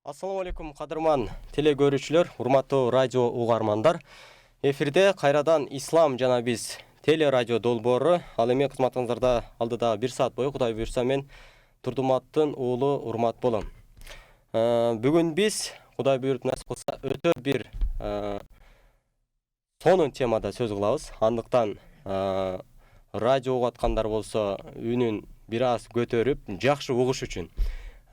Assalamu алейкум, кадырман теле көрүүчүлөр, урматтуу радио угармандар. Эфирде кайрадан ислам жана биз теле радио долбоору. Ал эми кызматыңыздарда алдыда 1 саат бою Кудай буйрса мен Турдуматтын уулу Урмат болом. Бүгүн биз Кудай буйруп насип кылса өтө бир сонун темада сөз кылабыз. Андыктан радио угуп аткандар болсо үнүн бир аз көтөрүп, жакшы угуш үчүн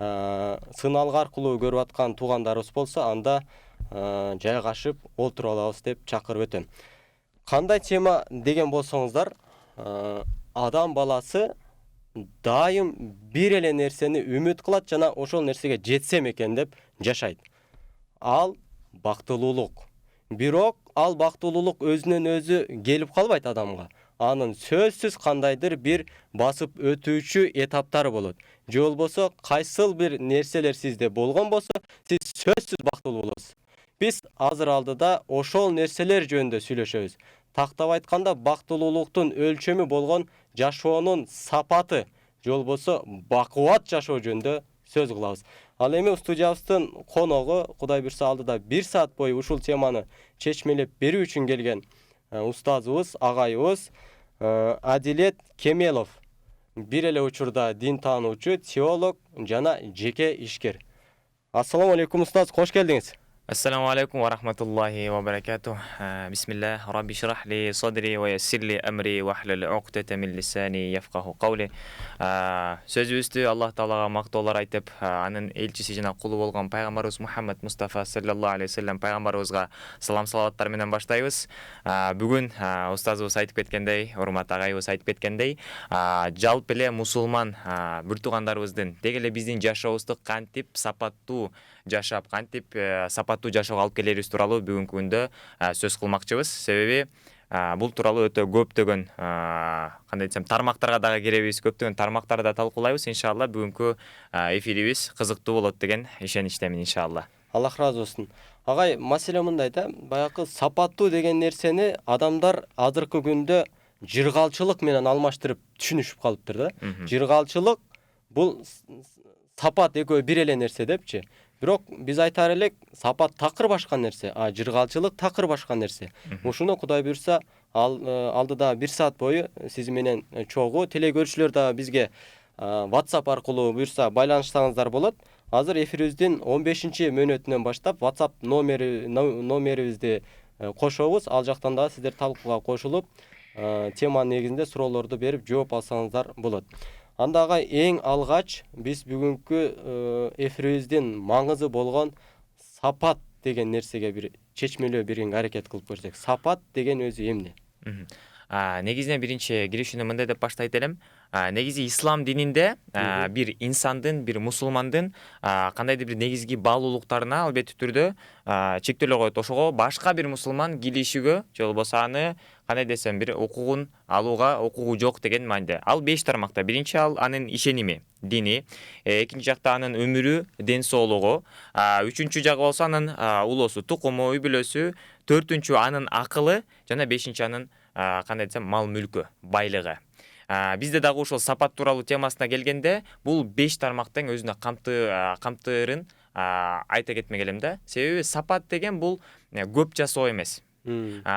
сыналгы аркылуу көрүп аткан туугандарыбыз болсо анда жайгашып олтуруп алабыз деп чакырып өтөм. Кандай тема деген болсоңуздар, адам баласы дайым бир эле нерсени үмүт кылат жана ошол нерсеге жетсем экен деп жашайт. Ал бактылуулук. Бирок ал бактылуулук өзүнөн өзү келип калбайт адамга. Анын сөзсүз кандайдыр бир басып өтүүчү этаптары болот. Же болбосо кайсыл бир нерселер сизде болгон болсо, сиз сөзсүз бактылуу болосуз. Биз азыр алдыда ошол нерселер жөнүндө сүйлөшөбүз. Тактап айтканда бактылуулуктун өлчөмү болгон жашоонун сапаты, же болбосо бакубат жашоо жөнүндө сөз кылабыз. Ал эми студиябыздын коногу Кудай буйрса алдыда 1 саат бою ушул теманы чечмелеп берүү үчүн келген устазыбыз, агайыбыз Адилет Кемелов. Бир эле учурда дин таануучу, теолог жана жеке ишкер. Ассаламу алейкум устаз, кош келдиңиз. Ассаламу алейкум ва рахматуллахи ва баракатух. Бисмиллах, рабби шрах ли садри ва яссир ли амри ва hlul 'uqdatan min lisani yafqahu qawli. Сөзүбүздү Аллах Таалага мактоолор айтып, анын элчиси жана кулу болгон пайгамбарыбыз Мухаммад Мустафа саллаллаху алейхи вассалам пайгамбарыбызга салам салаваттар менен баштайбыз. Бүгүн устазыбыз айтып кеткендей, урмат агайыбыз айтып кеткендей, жалпы эле мусулман бир туугандарыбыздын деги эле биздин жашообузду кантип сапаттуу жашап, кантип сапаттуу жашоого алып келерибиз тууралуу бүгүнкү күндө сөз кылмакчыбыз. Себеби бул тууралуу өтө көптөгөн кандай десем тармактарга дагы киребиз, көптөгөн тармактарды талкуулайбыз. Иншалла бүгүнкү эфирибиз кызыктуу болот деген ишеничтемин иншалла. Аллах разы болсун. Агай, маселе мындай да, баягы сапаттуу деген нерсени адамдар азыркы күндө жыргалчылык менен алмаштырып түшүнүшүп калыптыр да. Жыргалчылык бул сапат экөө бир эле нерсе депчи. Бирок биз айтар элек, сапат такыр башка нерсе, жыргалчылык такыр башка нерсе. Ушуну Кудай буйрса алдыда 1 саат бою сиз менен чогуу теле көрүүчүлөр да бизге WhatsApp аркылуу буйрса байланышсаңыздар болот. Азыр эфирибиздин 15-мөөнөтүнөн баштап WhatsApp номерибизди кошобуз. Ал жактан да сиздер талкууга кошулуп, теманын негизинде суроолорду берип жооп алсаңыздар болот. Андага эң алгач биз бүгүнкү эфирибиздин маңызы болгон сапат деген нерсеге бир чечмелөө берүүгө аракет кылып көрсөк. Сапат деген өзү эмне? Негизинен биринчи киришүүнү мындай деп баштайт элем. Негизи ислам дининде бир инсандын, бир мусулмандын кандайдыр бир негизги баалуулуктарына албетте түрдө чектөөлөр коет. Ошого башка бир мусулман килишүүгө, же болбосо аны кандай десем бир укугун алууга укугу жок деген мааниде. Ал 5 тармакта. Биринчи ал анын ишеними, дини, экинчи жакта анын өмүрү, ден соолугу, үчүнчү жагы болсо анын улоосу, тукуму, үй бүлөсү, төртүнчү анын акылы жана бешинчи анын кандай десем мал мүлкү, байлыгы. Бизде дагы ушул сапат тууралуу темасына келгенде, бул 5 тармактын өзүнө камтырын айта кетмек элем да. Себеби сапат деген бул көп жасоо эмес.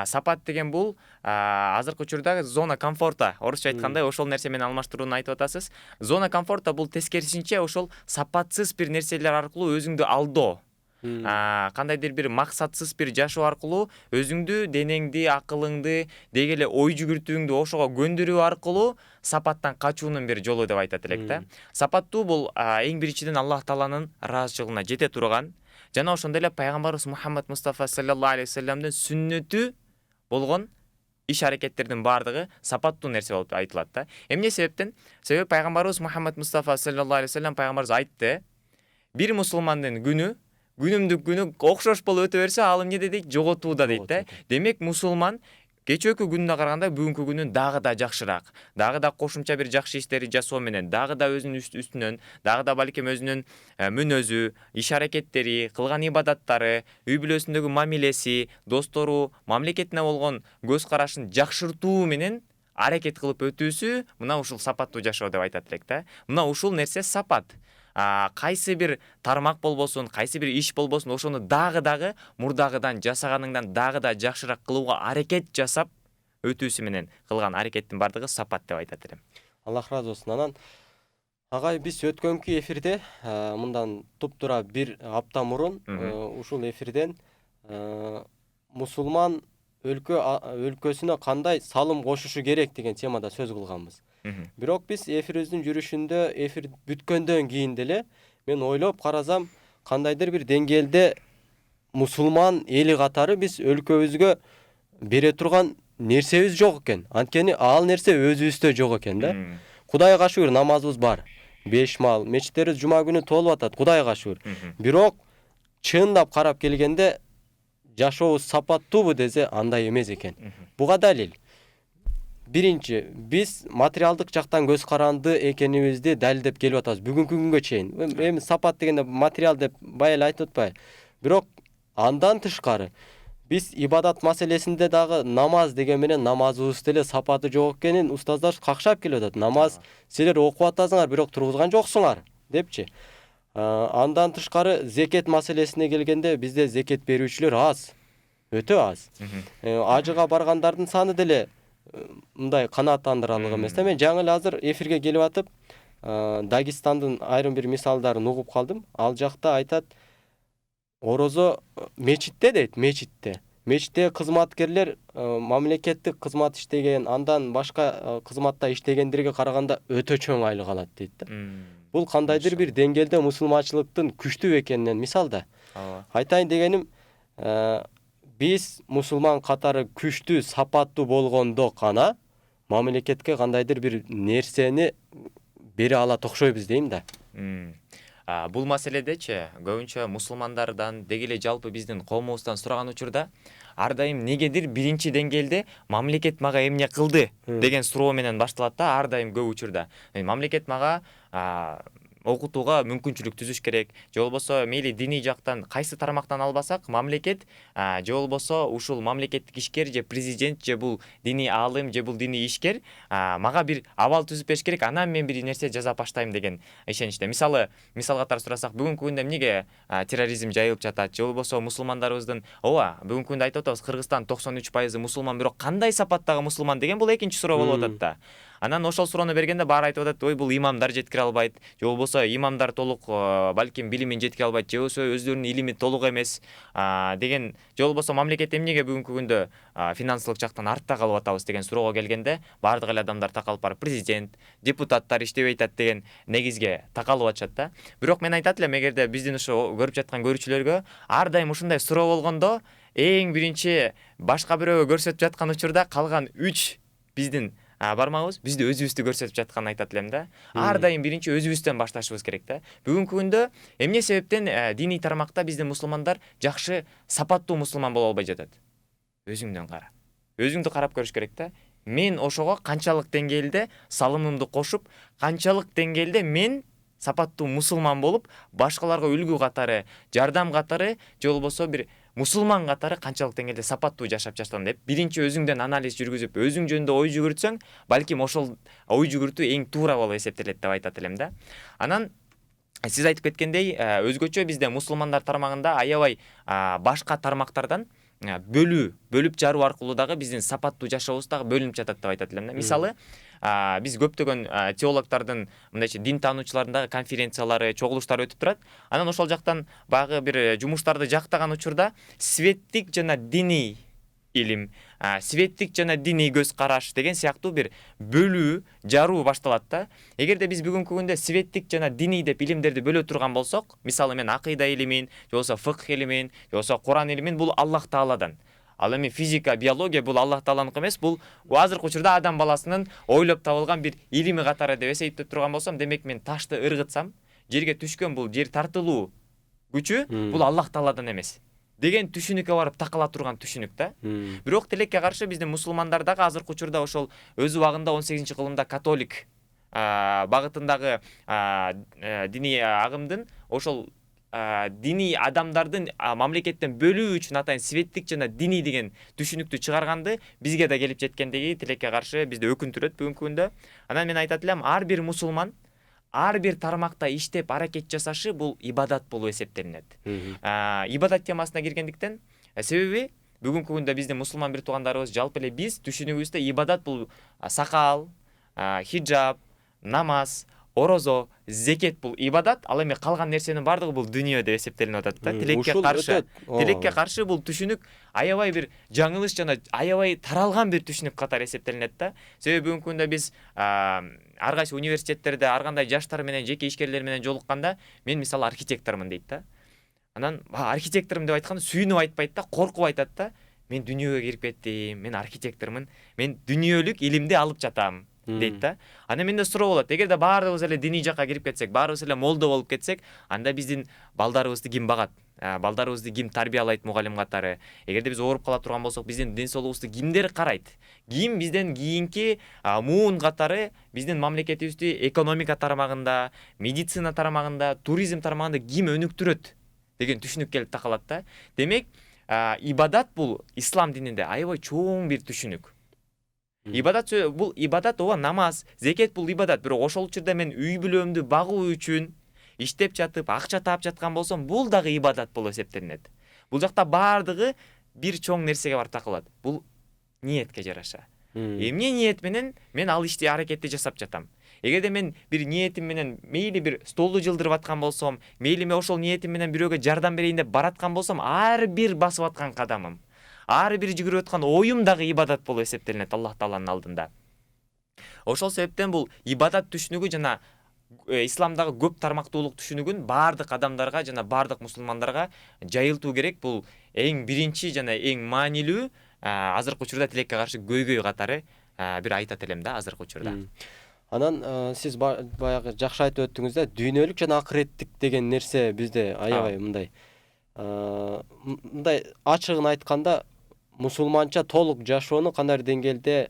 Сапат деген бул азыркы учурда зона комфорта, орусча айткандай ошол нерсе менен алмаштырууну айтып атасыз. Зона комфорта бул тескерисинче ошол сапатсыз бир нерселер аркылуу өзүңдү алдоо. Кандайдыр бир максатсыз бир жашоо аркылуу өзүңдү, денеңди, акылыңды, деги эле ой жүгүртүүңдү ошого көндүрүү аркылуу сапаттан качуунун бир жолу деп айтат элек да. Сапаттуу бул эң биринчиден Аллах Тааланын ыраазычылыгына жете турган жана ошондой эле пайгамбарыбыз Мухаммад Мустафа саллаллаху алейхи вассаламдын сүннөтү болгон иш-аракеттердин баардыгы сапаттуу нерсе болуп айтылат да. Эмне себептен? Себеби пайгамбарыбыз Мухаммад Мустафа саллаллаху алейхи вассалам пайгамбарыбыз айтты: бир мусулмандын күнүмдүк күнү окшош болуп өтө берсе, ал эмне дейт? Жоготууда дейт да. Демек мусулман кечээкү күнүнө караганда бүгүнкү күнүн дагы да жакшыраак, дагы да кошумча бир жакшы иштерди жасоо менен, дагы да өзүнүн үстүнөн, дагы да балким өзүнүн мүнөзү, иш-аракеттери, кылган ибадаттары, үй бүлөсүндөгү мамилеси, достору, мамлекетине болгон көз карашын жакшыртуу менен аракет кылып өтүүсү мына ушул сапаттуу жашоо деп айтат элек да. Мына ушул нерсе сапат. кайсы бир тармак болбосун, кайсы бир иш болбосун, ошону дагы мурдагыдан жасаганыңдан дагы да жакшыраак кылууга аракет жасап өтүүсү менен кылган аракеттин бардыгы сапат деп айтат элем. Аллах разы болсун. Анан агай биз өткөнкү эфирде мындан туп-тура бир апта мурун ушул эфирден мусулман өлкөсүнө кандай салым кошушу керек деген темада сөз кылганбыз. Бирок биз эфирибиздин жүрүшүндө эфир бүткөндөн кийин деле мен ойлоп карасам, кандайдыр бир деңгээлде мусулман эли катары биз өлкөбүзгө бере турган нерсебиз жок экен. Анткени ал нерсе өзүбүздө жок экен да. Кудайга шүгүр, намазыбыз бар. 5 маал, мечиттерибиз жума күнү толуп атат. Кудайга шүгүр. Бирок чындап карап келгенде жашообуз сапаттуубу десе андай эмес экен. Буга далил. Биринчи, биз материалдык жактан көз каранды экенибизди далилдеп келип атабыз бүгүнкү күнгө чейин. Эми сапат дегенде материал деп бая эле айтып атпайбы? Бирок андан тышкары биз ибадат маселесинде дагы намаз деген менен намазыбыз деле сапаты жок экенин устаздар какшап келип атат. Намаз силер окуп атасыңар, бирок тургузган жоксуңар депчи. Андан тышкары зекет маселесине келгенде бизде зекет берүүчүлөр аз. Өтө аз. Ажыга баргандардын саны деле мындай канааттандырарлык эмес. Мен жаңы эле азыр эфирге келип атып, Дагестандын айрым бир мисалдарын угуп калдым. Ал жакта айтат, орозо мечитте дейт, мечитте кызматкерлер мамлекеттик кызмат иштеген, андан башка кызматта иштегендерге караганда өтө чоң айлык алат дейт да. Бул кандайдыр бир деңгээлде мусулманчылыктын күчтүү экенинен мисал да. Айтайын дегеним, биз мусулман катары күчтүү, сапаттуу болгондо гана мамлекетке кандайдыр бир нерсени бере алат окшойбуз дейм да. Бул маселедечи көбүнчө мусулмандардан деги эле жалпы биздин коомубуздан сураган учурда ар дайым негедир биринчи деңгээлде мамлекет мага эмне кылды деген суроо менен башталат да, ар дайым көп учурда. Мамлекет мага окутууга мүмкүнчүлүк түзүш керек, же болбосо мейли диний жактан кайсы тармактан албасак, мамлекет же болбосо ушул мамлекеттик ишкер же президент же бул диний аалым же бул диний ишкер мага бир абал түзүп бериш керек, анан мен бир нерсе жасап баштайм деген ишеничте. Мисал катары сурасак, бүгүнкү күндө эмнеге терроризм жайылып жатат, же болбосо мусулмандарыбыздын бүгүнкү күндө айтып атабыз, Кыргызстан 93% мусулман, бирок кандай сапаттагы мусулман деген бул экинчи суроо болуп атат да. Анан ошол суроону бергенде баары айтып атат, бул имамдар жеткире албайт, же болбосо имамдар толук балким билимин жеткире албайт, же болбосо өздөрүнүн илими толук эмес деген, же болбосо мамлекет эмнеге бүгүнкү күндө финансылык жактан артта калып атабыз деген суроого келгенде баардык эле адамдар такалып барып президент, депутаттар иштебей атат деген негизге такалып атышат да. Бирок мен айтат элем, эгерде биздин ошо көрүп жаткан көрүүчүлөргө ар дайым ушундай суроо болгондо эң биринчи башка бирөөгө көрсөтүп жаткан учурда калган 3 биздин бармагыбыз бизди өзүбүздү көрсөтүп жатканын айтат элем да. Ар дайым биринчи өзүбүздөн башташыбыз керек да. Бүгүнкү күндө эмне себептен диний тармакта биздин мусулмандар жакшы, сапаттуу мусулман боло албай жатат? Өзүңдөн кара. Өзүңдү карап көрүш керек да. Мен ошого канчалык деңгээлде салымымды кошуп, канчалык деңгээлде мен сапаттуу мусулман болуп, башкаларга үлгү катары, жардам катары, же болбосо бир мусулман катары канчалык деңгээлде сапаттуу жашап жатам деп биринчи өзүңдөн анализ жүргүзүп, өзүң жөнүндө ой жүгүртсөң, балким ошол ой жүгүртүү эң туура болуп эсептелет деп айтат элем да. Анан сиз айтып кеткендей, өзгөчө бизде мусулмандар тармагында аябай башка тармактардан бөлүп жаруу аркылуу дагы биздин сапаттуу жашообуз дагы бөлүнүп жатат деп айтат элем да. Мисалы, биз көптөгөн теологдордун, мындайча дин таануучулардын дагы конференциялары, чогулуштары өтүп турат. Анан ошол жактан багы бир жумуштарды жактаган учурда светтик жана диний илим, светтик жана диний көз караш деген сыяктуу бир бөлүү, жаруу башталат да. Эгерде биз бүгүнкү күндө светтик жана диний деп илимдерди бөлө турган болсок, мисалы мен акыйда илимин, же болбосо фыкх илимин, же болбосо Куран илимин, бул Аллах Тааладан. Ал эми физика, биология бул Аллах Тааланыкы эмес, бул азыркы учурда адам баласынын ойлоп табылган бир илими катары деп эсептеп турган болсом, демек мен ташты ыргытсам, жерге түшкөн бул жер тартылуу күчү бул Аллах Тааладан эмес деген түшүнүккө барып такала турган түшүнүк да. Бирок тилекке каршы биздин мусулмандар дагы азыркы учурда ошол өз убагында 18-кылымда католик багытындагы диний агымдын ошол диний адамдардын мамлекеттен бөлүү үчүн атайын светтик жана диний деген түшүнүктү чыгарганды бизге да келип жеткендиги тилекке каршы бизди өкүндүрөт бүгүнкү күндө. Анан мен айтат элем, ар бир мусулман ар бир тармакта иштеп аракет жасашы бул ибадат болуп эсептелинет. Ибадат темасына киргендиктен, себеби бүгүнкү күндө биздин мусулман бир туугандарыбыз жалпы эле биз түшүнүгүбүздө ибадат бул сакал, хиджаб, намаз, орозо, зекет бул ибадат, ал эми калган нерсенин бардыгы бул дүнүйө деп эсептелип атат да. Тилекке каршы бул түшүнүк аябай бир жаңылыш жана аябай таралган бир түшүнүк катары эсептелинет да. Себеби бүгүнкү күндө биз ар кайсы университеттерде ар кандай жаштар менен, жеке ишкерлер менен жолукканда, мен мисалы архитектормун дейт да. Анан архитектормун деп айтканда сүйүнүп айтпайт да, коркуп айтат да. Мен дүнүйөгө кирип кеттим, мен архитектормун, мен дүнүйөлүк илимди алып жатам дейт да. Анда менде суроо болот. Эгерде баарыбыз эле диний жакка кирип кетсек, баарыбыз эле молдо болуп кетсек, анда биздин балдарыбызды ким багат? Балдарыбызды ким тарбиялайт мугалим катары? Эгерде биз ооруп кала турган болсок, биздин ден соолугубузду кимдер карайт? Ким бизден кийинки муун катары биздин мамлекетибизди экономика тармагында, медицина тармагында, туризм тармагында ким өнүктүрөт деген түшүнүк келип такалат да. Демек, ибадат бул ислам дининде аябай чоң бир түшүнүк. Ибадат бул ибадат, ооба, намаз, зекет бул ибадат. Бирок ошол учурда мен үй бүлөмдү багуу үчүн иштеп жатып, акча таап жаткан болсом, бул дагы ибадат болуп эсептелинет. Бул жакта бардыгы бир чоң нерсеге барып такылат. Бул ниетке жараша. Эмне ниет менен мен ал ишти аракетти жасап жатам? Эгерде мен бир ниетим менен мейли бир столду жылдырып аткан болсом, мейли мен ошол ниетим менен бирөөгө жардам берейин деп бараткан болсом, ар бир басып аткан кадамым, ар бир жүгүрүп аткан оюм дагы ибадат болуп эсептелинет Аллах Тааланын алдында. Ошол себептен бул ибадат түшүнүгү жана исламдагы көп тармактуулук түшүнүгүн бардык адамдарга жана бардык мусулмандарга жайылтуу керек. Бул эң биринчи жана эң маанилүү азыркы учурда тилекке каршы көйгөй катары бир айтат элем да азыркы учурда. Анан сиз баягы жакшы айтып өттүңүз да, дүйнөлүк жана акыреттик деген нерсе бизде аябай мындай ачыгын айтканда мусулманча толук жашоону кандайдыр деңгээлде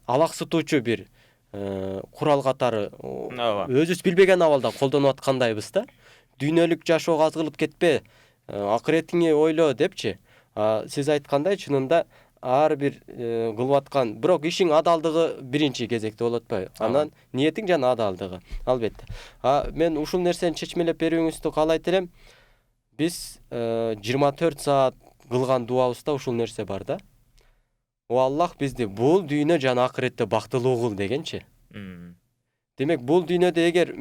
алаксытуучу бир курал катары өзүбүз билбеген абалда колдонуп аткандайбыз да. Дүйнөлүк жашоого азгылып кетпе, акыретиңи ойло депчи. Сиз айткандай чынында ар бир кылып аткан, бирок ишиң адалдыгы биринчи кезекте болот атпайбы? Анан ниетиң жана адалдыгы, албетте. Мен ушул нерсени чечмелеп берүүңүздү каалайт элем. Биз 24 саат кылган дуабызда ушул нерсе бар да. О Аллах бизди бул дүйнө жана акыретте бактылуу кыл дегенчи. Демек, бул дүйнөдө эгер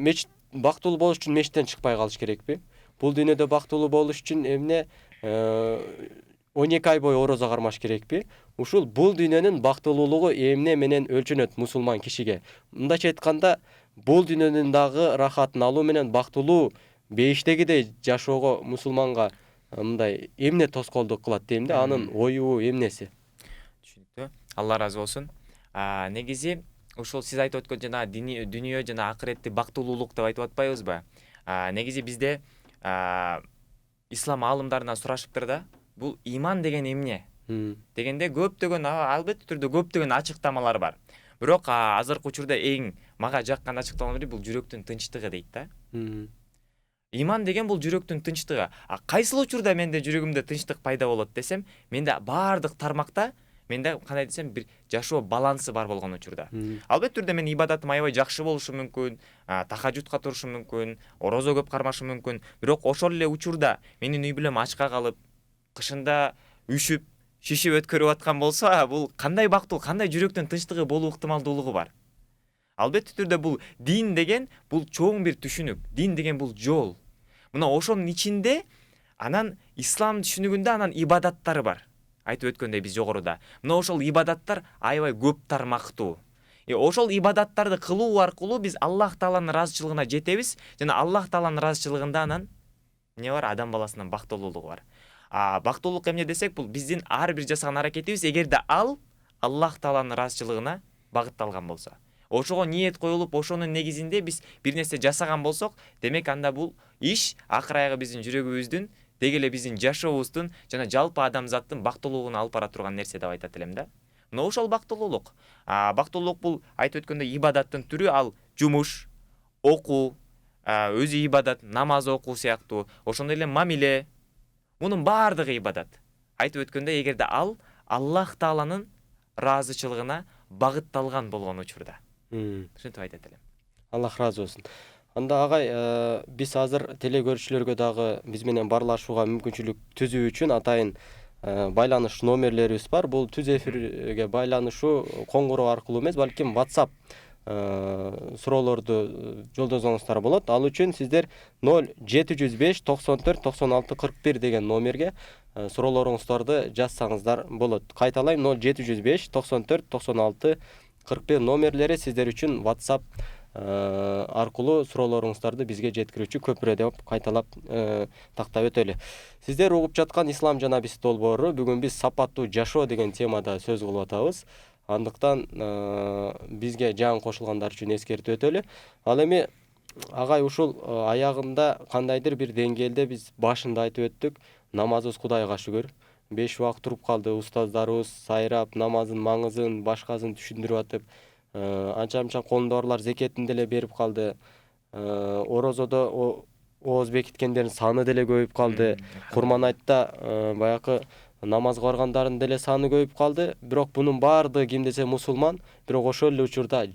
бактылуу болуш үчүн мечиттен чыкпай калыш керекпи? Бул дүйнөдө бактылуу болуш үчүн эмне 12 ай бою орозо кармаш керекпи? Ушул бул дүйнөнүн бактылуулугу эмне менен өлчөнөт мусулман кишиге? Мындайча айтканда, бул дүйнөнүн дагы рахатын алуу менен бактылуу бейиштегидей жашоого мусулманга мындай эмне тоскоолдук кылат дейм да, анын ою эмнеси? Түшүнүктүү. Алла ыраазы болсун. Негизи ушул сиз айтып өткөн жана дүнүйө жана акыретти бактылуулук деп айтып атпайбызбы? Негизи бизде ислам аалымдарынан сурашыптыр да, бул иман деген эмне? Дегенде көптөгөн, албетте түрдө көптөгөн ачыктамалар бар. Бирок азыркы учурда эң мага жаккан ачыктамалардын бири бул жүрөктүн тынчтыгы дейт да. Иман деген бул жүрөктүн тынчтыгы. Кайсыл учурда менде жүрөгүмдө тынчтык пайда болот десем, менде бардык тармакта менде кандай десем бир жашоо балансы бар болгон учурда. Албетте түрдө менин ибадатым аябай жакшы болушу мүмкүн, тахажжудка турушум мүмкүн, орозо көп кармашым мүмкүн. Бирок ошол эле учурда менин үй бүлөм ачка калып, кышында үшүп, шишип өткөрүп аткан болсо, бул кандай бактылуу, кандай жүрөктүн тынчтыгы болуу ыктымалдуулугу бар. Албетте түрдө бул дин деген бул чоң бир түшүнүк. Дин деген бул жол. Мына ошонун ичинде анан ислам түшүнүгүндө анан ибадаттары бар. Айтып өткөндөй биз жогоруда. Мына ошол ибадаттар аябай көп тармактуу. Ошол ибадаттарды кылуу аркылуу биз Аллах Тааланын ыраазычылыгына жетебиз жана Аллах Тааланын ыраазычылыгында анан эмне бар? Адам баласынын бактылуулугу бар. Бактылуулук эмне десек, бул биздин ар бир жасаган аракетибиз эгерде ал Аллах Тааланын ыраазычылыгына багытталган болсо. Ошого ниет коюлуп, ошонун негизинде биз бир нерсе жасаган болсок, демек анда бул иш акыр аягы биздин жүрөгүбүздүн, деги эле биздин жашообуздун жана жалпы адамзаттын бактылуулугуна алып бара турган нерсе деп айтат элем да. Мына ошол бактылуулук. Бактылуулук бул айтып өткөндөй ибадаттын түрү, ал жумуш, окуу, өзү ибадат, намаз окуу сыяктуу, ошондой эле мамиле, мунун баардыгы ибадат. Айтып өткөндөй, эгерде ал Аллах Тааланын ыраазычылыгына багытталган болгон учурда. Ушинтип айтат элем. Аллах разы болсын. Анда агай, биз азыр теле көрүүчүлөргө дагы биз менен баарлашууга мүмкүнчүлүк түзүү үчүн атайын байланыш номерлерибиз бар. Бул түз эфирге байланышуу коңгуроо аркылуу эмес, балким WhatsApp суроолорду жолдосоңуздар болот. Ал үчүн сиздер 0705 94 96 41 деген номерге суроолоруңуздарды жазсаңыздар болот. Кайталайм, 0705 94 96 41 номерлери сиздер үчүн WhatsApp аркылуу суроолоруңуздарды бизге жеткирүүчү көпүрө деп кайталап тактап өтөлү. Сиздер угуп жаткан Ислам жана биз долбоору бүгүн биз сапаттуу жашоо деген темада сөз кылып атабыз. Андыктан бизге жаңы кошулгандар үчүн эскертип өтөлү. Ал эми агай ушул аягында кандайдыр бир деңгээлде биз башында айтып өттүк, намазыбыз Кудайга шүгүр 5 убакыт туруп калды, устаздарыбыз сайрап намаздын маңызын, башкасын түшүндүрүп атып, анча колунда барлар зекетин деле берип калды. Орозодо ооз бекиткендердин саны деле көбөйүп калды. Курман айтта баягы намазга баргандардын деле саны көбөйүп калды. Бирок бунун баардыгы ким десе мусулман, бирок ошол эле учурда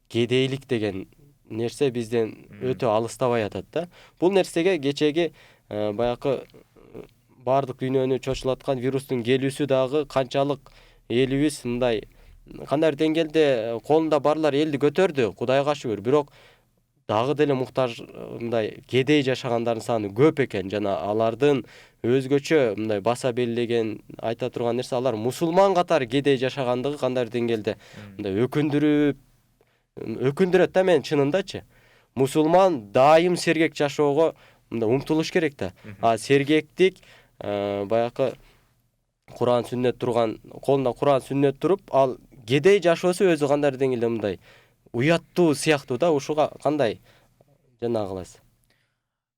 кедейлик деген нерсе бизден өтө алыстабай атат да. Бул нерсеге кечеги баягы баардык дүйнөнү чочулаткан вирустун келүүсү дагы канчалык элибиз мындай кандай деңгээлде колунда барлар элди көтөрдү, Кудайга шүгүр. Бирок дагы деле муктаж мындай кедей жашагандардын саны көп экен. Жана алардын өзгөчө мындай баса белгилеген айта турган нерсе, алар мусулман катары кедей жашагандыгы кандай деңгээлде мындай өкүндүрөт да мени чынындачы. Мусулман дайым сергек жашоого мындай умтулуш керек да. А сергектик баягы Куран сүннөт турган, колунда Куран сүннөт туруп, ал кедей жашоосу өзү кандай деңгээлде мындай уяттуу сыяктуу да. Ушуга кандай жана кыласыз?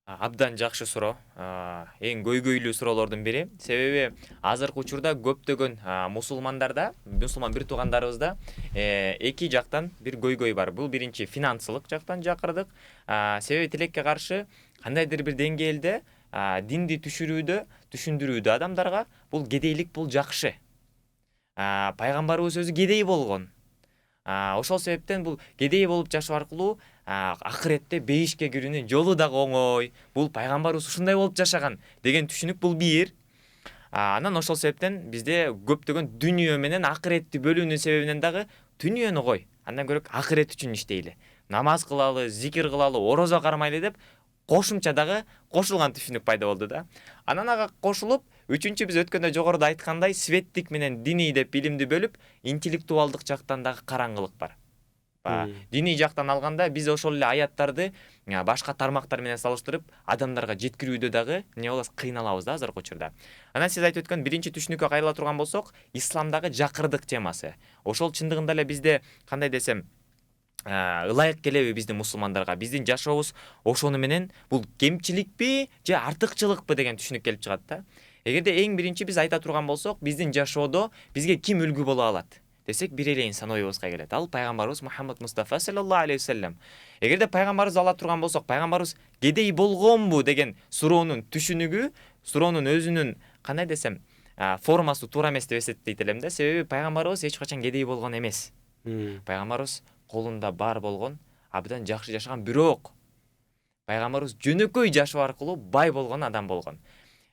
Абдан жакшы суроо. Эң көйгөйлүү суроолордун бири. Себеби азыркы учурда көптөгөн мусулмандарда, мусулман бир туугандарыбызда эки жактан бир көйгөй бар. Бул биринчи финансылык жактан жакырдык. Себеби тилекке каршы кандайдыр бир деңгээлде динди түшүндүрүүдө адамдарга бул кедейлик бул жакшы. Пайгамбарыбыз өзү кедей болгон. Ошол себептен бул кедей болуп жашоо аркылуу акыретте бейишке кирүүнүн жолу дагы оңой. Бул пайгамбарыбыз ушундай болуп жашаган деген түшүнүк бул бир. Анан ошол себептен бизде көптөгөн дүнүйө менен акыретти бөлүүнүн себебинен дагы дүнүйөнү кой, андан көрөк акырет үчүн иштейли. Намаз кылалы, зикир кылалы, орозо кармайлы деп кошумча дагы кошулган түшүнүк пайда болду да. Анан ага кошулуп, үчүнчү биз өткөндө жогоруда айткандай светтик менен диний деп билимди бөлүп, интеллектуалдык жактан дагы караңгылык бар. Диний жактан алганда биз ошол эле аяттарды башка тармактар менен салыштырып, адамдарга жеткирүүдө дагы эмне болобуз, кыйналабыз да азыркы учурда. Анан сиз айтып өткөн биринчи түшүнүккө кайрыла турган болсок, исламдагы жакырдык темасы. Ошол чындыгында эле бизде кандай десем, ылайык келеби биздин мусулмандарга, биздин жашообуз ошону менен бул кемчиликпи же артыкчылыкпы деген түшүнүк келип чыгат да. Эгерде эң биринчи биз айта турган болсок, биздин жашоодо бизге ким үлгү боло алат десек, бир эле инсан оюбузга келет. Ал пайгамбарыбыз Мухаммад Мустафа саллаллаху алейхи вассалам. Эгерде пайгамбарыбызды ала турган болсок, пайгамбарыбыз кедей болгонбу деген суроонун түшүнүгү, суроонун өзүнүн кандай десем, формасы туура эмес деп эсептейт элем да. Себеби пайгамбарыбыз эч качан кедей болгон эмес. Пайгамбарыбыз колунда бар болгон, абдан жакшы жашаган, бирок пайгамбарыбыз жөнөкөй жашоо аркылуу бай болгон адам болгон.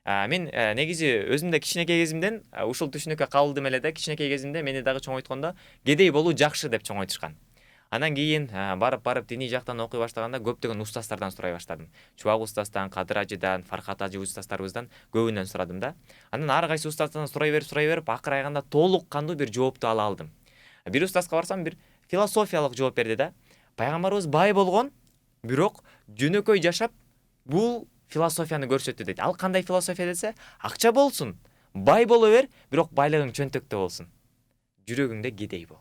Мен негизи өзүм да кичинекей кезимден ушул түшүнүккө кабылдым эле да. Кичинекей кезимде мени дагы чоңойткондо кедей болуу жакшы деп чоңойтушкан. Анан кийин барып диний жактан окуй баштаганда көптөгөн устаздардан сурай баштадым. Чубак устаздан, Кадыр ажыдан, Фаркат ажы устаздарыбыздан көбүнөн сурадым да. Анан ар кайсы устаздан сурай берип, акыры айганда толук кандуу бир жоопту ала алдым. Бир устазга барсам, бир философиялык жооп берди да. Пайгамбарыбыз бай болгон, бирок жөнөкөй жашап, бул философияны көрсөттү дейт. Ал кандай философия десе, акча болсун, бай боло бер, бирок байлыгың чөнтөктө болсун. Жүрөгүңдө кедей бол.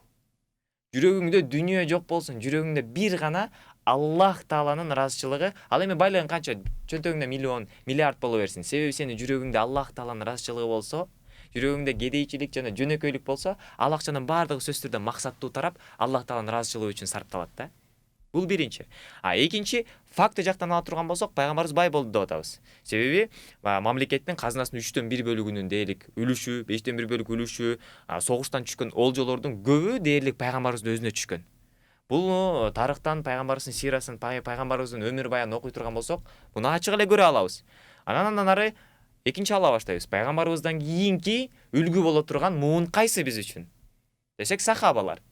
Жүрөгүңдө дүнүйө жок болсун, жүрөгүңдө бир гана Аллах Тааланын ыраазычылыгы. Ал эми байлыгың канча, чөнтөгүңдө миллион, миллиард боло берсин. Себеби сенин жүрөгүңдө Аллах Тааланын ыраазычылыгы болсо, жүрөгүңдө кедейчилик жана жөнөкөйлүк болсо, ал акчанын баардыгы сөзсүз түрдө максаттуу тарап, Аллах Тааланын ыраазычылыгы үчүн сарпталат да. Бул биринчи. Экинчи, факты жактан ала турган болсок, пайгамбарыбыз бай болду деп атабыз. Себеби мамлекеттин казынасынын 3/4 бөлүгүнүн дээрлик үлүшү, 5/1 бөлүк үлүшү, согуштан түшкөн олжолордун көбү дээрлик пайгамбарыбыздын өзүнө түшкөн. Бул тарыхтан пайгамбарыбыздын сирасын, пайгамбарыбыздын өмүр баянын окуй турган болсок, буну ачык эле көрө алабыз. Андан ары экинчи ала баштайбыз. Пайгамбарыбыздан кийинки үлгү боло турган муун кайсы биз үчүн? Десек сахабалар.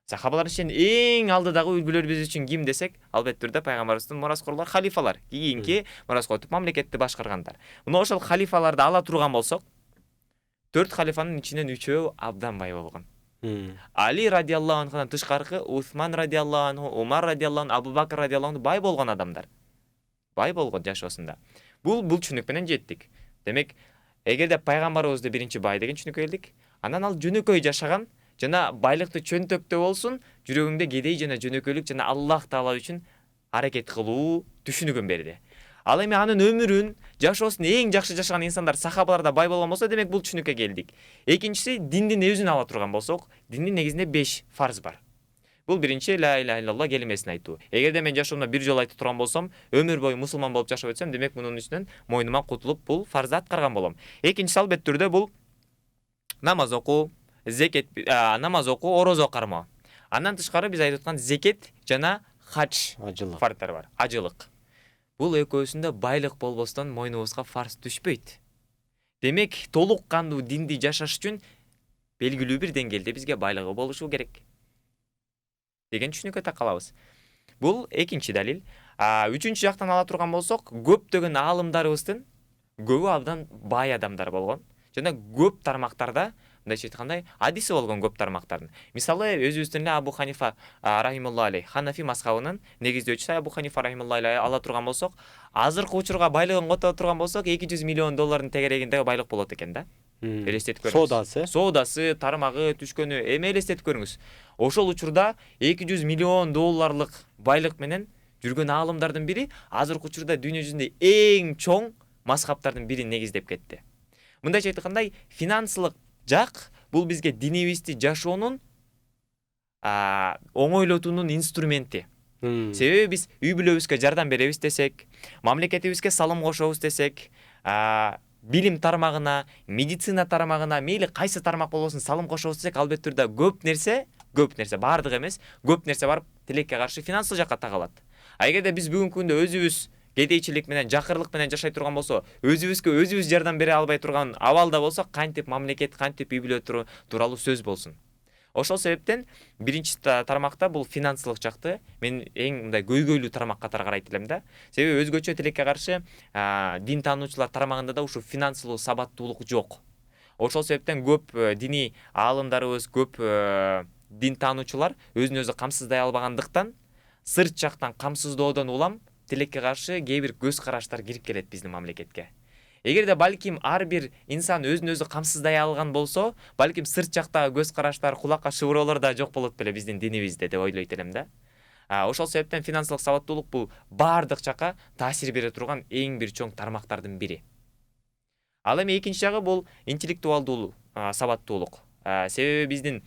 Сахабалар ичинен эң алдыдагы үлгүлөр биз үчүн ким десек, албетте түрдө пайгамбарыбыздын мураскорлор, халифалар, кийинки мураскор өтүп мамлекетти башкаргандар. Мына ошол халифаларды ала турган болсок, 4 халифанын ичинен 3-өө абдан бай болгон. Али радиаллаху анхудан тышкаркы Усман радиаллаху анху, Умар радиаллаху анху, Абу Бакр радиаллаху анху бай болгон адамдар. Бай болгон жашоосунда. Бул түшүнүк менен жеттик. Демек, эгерде пайгамбарыбызды биринчи бай деген түшүнүккө келдик, анан ал жөнөкөй жашаган жана байлыкты чөнтөктө болсун, жүрөгүңдө кедей жана жөнөкөйлүк жана Аллах Таала үчүн аракет кылуу түшүнүгүн берди. Ал эми анын өмүрүн, жашоосун эң жакшы жашаган инсандар сахабаларда бай болгон болсо, демек бул түшүнүккө келдик. Экинчиси, диндин өзүн ала турган болсок, диндин негизинде 5 фарз бар. Бул биринчи ла иляха иллаллах келимесин айтуу. Эгерде мен жашоомдо бир жолу айтып турган болсом, өмүр бою мусулман болуп жашап өтсөм, демек мунун үстүнөн мойнума кутулуп бул фарзды аткарган болом. Экинчиси албетте түрдө бул намаз окуу, намаз окуу, орозо кармоо. Андан тышкары биз айтып аткан зекет жана хадж фарздары бар. Ажылык. Бул экөөсүндө байлык болбостон мойнубузга фарз түшпөйт. Демек, толук кандуу динди жашаш үчүн белгилүү бир деңгээлде бизге байлыгы болушу керек деген түшүнүккө такалабыз. Бул экинчи далил. Үчүнчү жактан ала турган болсок, көптөгөн аалымдарыбыздын көбү абдан бай адамдар болгон жана көп тармактарда мындайча айтканда адиси болгон көп тармактардын. Мисалы, өзүбүздүн эле Абу Ханифа рахималлаху алейх, Ханафи мазхабынын негиздөөчүсү Абу Ханифа рахималлаху алейх ала турган болсок, азыркы учурга байлыгын кото турган болсок, 200 миллион доллардын тегерегинде байлык болот экен да. Элестетип көрүңүз. Соодасы, тармагы, түшкөнү эми элестетип көрүңүз. Ошол учурда 200 миллион долларлык байлык менен жүргөн аалымдардын бири азыркы учурда дүйнө жүзүндө эң чоң мазхабтардын бирин негиздеп кетти. Мындайча айткандай, финансылык жак бул бизге динибизди жашоонун оңойлотуунун инструменти. Себеби биз үй бүлөбүзгө жардам беребиз десек, мамлекетибизге салым кошобуз десек, билим тармагына, медицина тармагына, мейли кайсы тармак болбосун салым кошобуз десек, албетте түрдө көп нерсе, бардык эмес, көп нерсе барып тилекке каршы финансылык жакка тагылат. Эгерде биз бүгүнкү күндө өзүбүз кедейчилик менен, жакырлык менен жашай турган болсо, өзүбүз жардам бере албай турган абалда болсок, кантип мамлекет, кантип үй бүлө тууралуу сөз болсун. Ошол себептен биринчи тармакта бул финансылык жакты мен эң мындай көйгөйлүү тармак катары карайт элем да. Себеби өзгөчө тилекке каршы дин таануучулар тармагында да ушу финансылуу сабаттуулук жок. Ошол себептен көп диний аалымдарыбыз, көп дин таануучулар өзүн өзү камсыздай албагандыктан, сырт жактан камсыздоодон улам тилекке каршы кээ бир көз караштар кирип келет биздин мамлекетке. Эгерде балким ар бир инсан өзүн өзү камсыздай алган болсо, балким сырт жактагы көз караштар, кулакка шыбыроолор да жок болот беле биздин динибизде деп ойлойт элем да. Ошол себептен финансылык сабаттуулук бул бардык жакка таасир бере турган эң бир чоң тармактардын бири. Ал эми экинчи жагы бул интеллектуалдуу сабаттуулук. Себеби биздин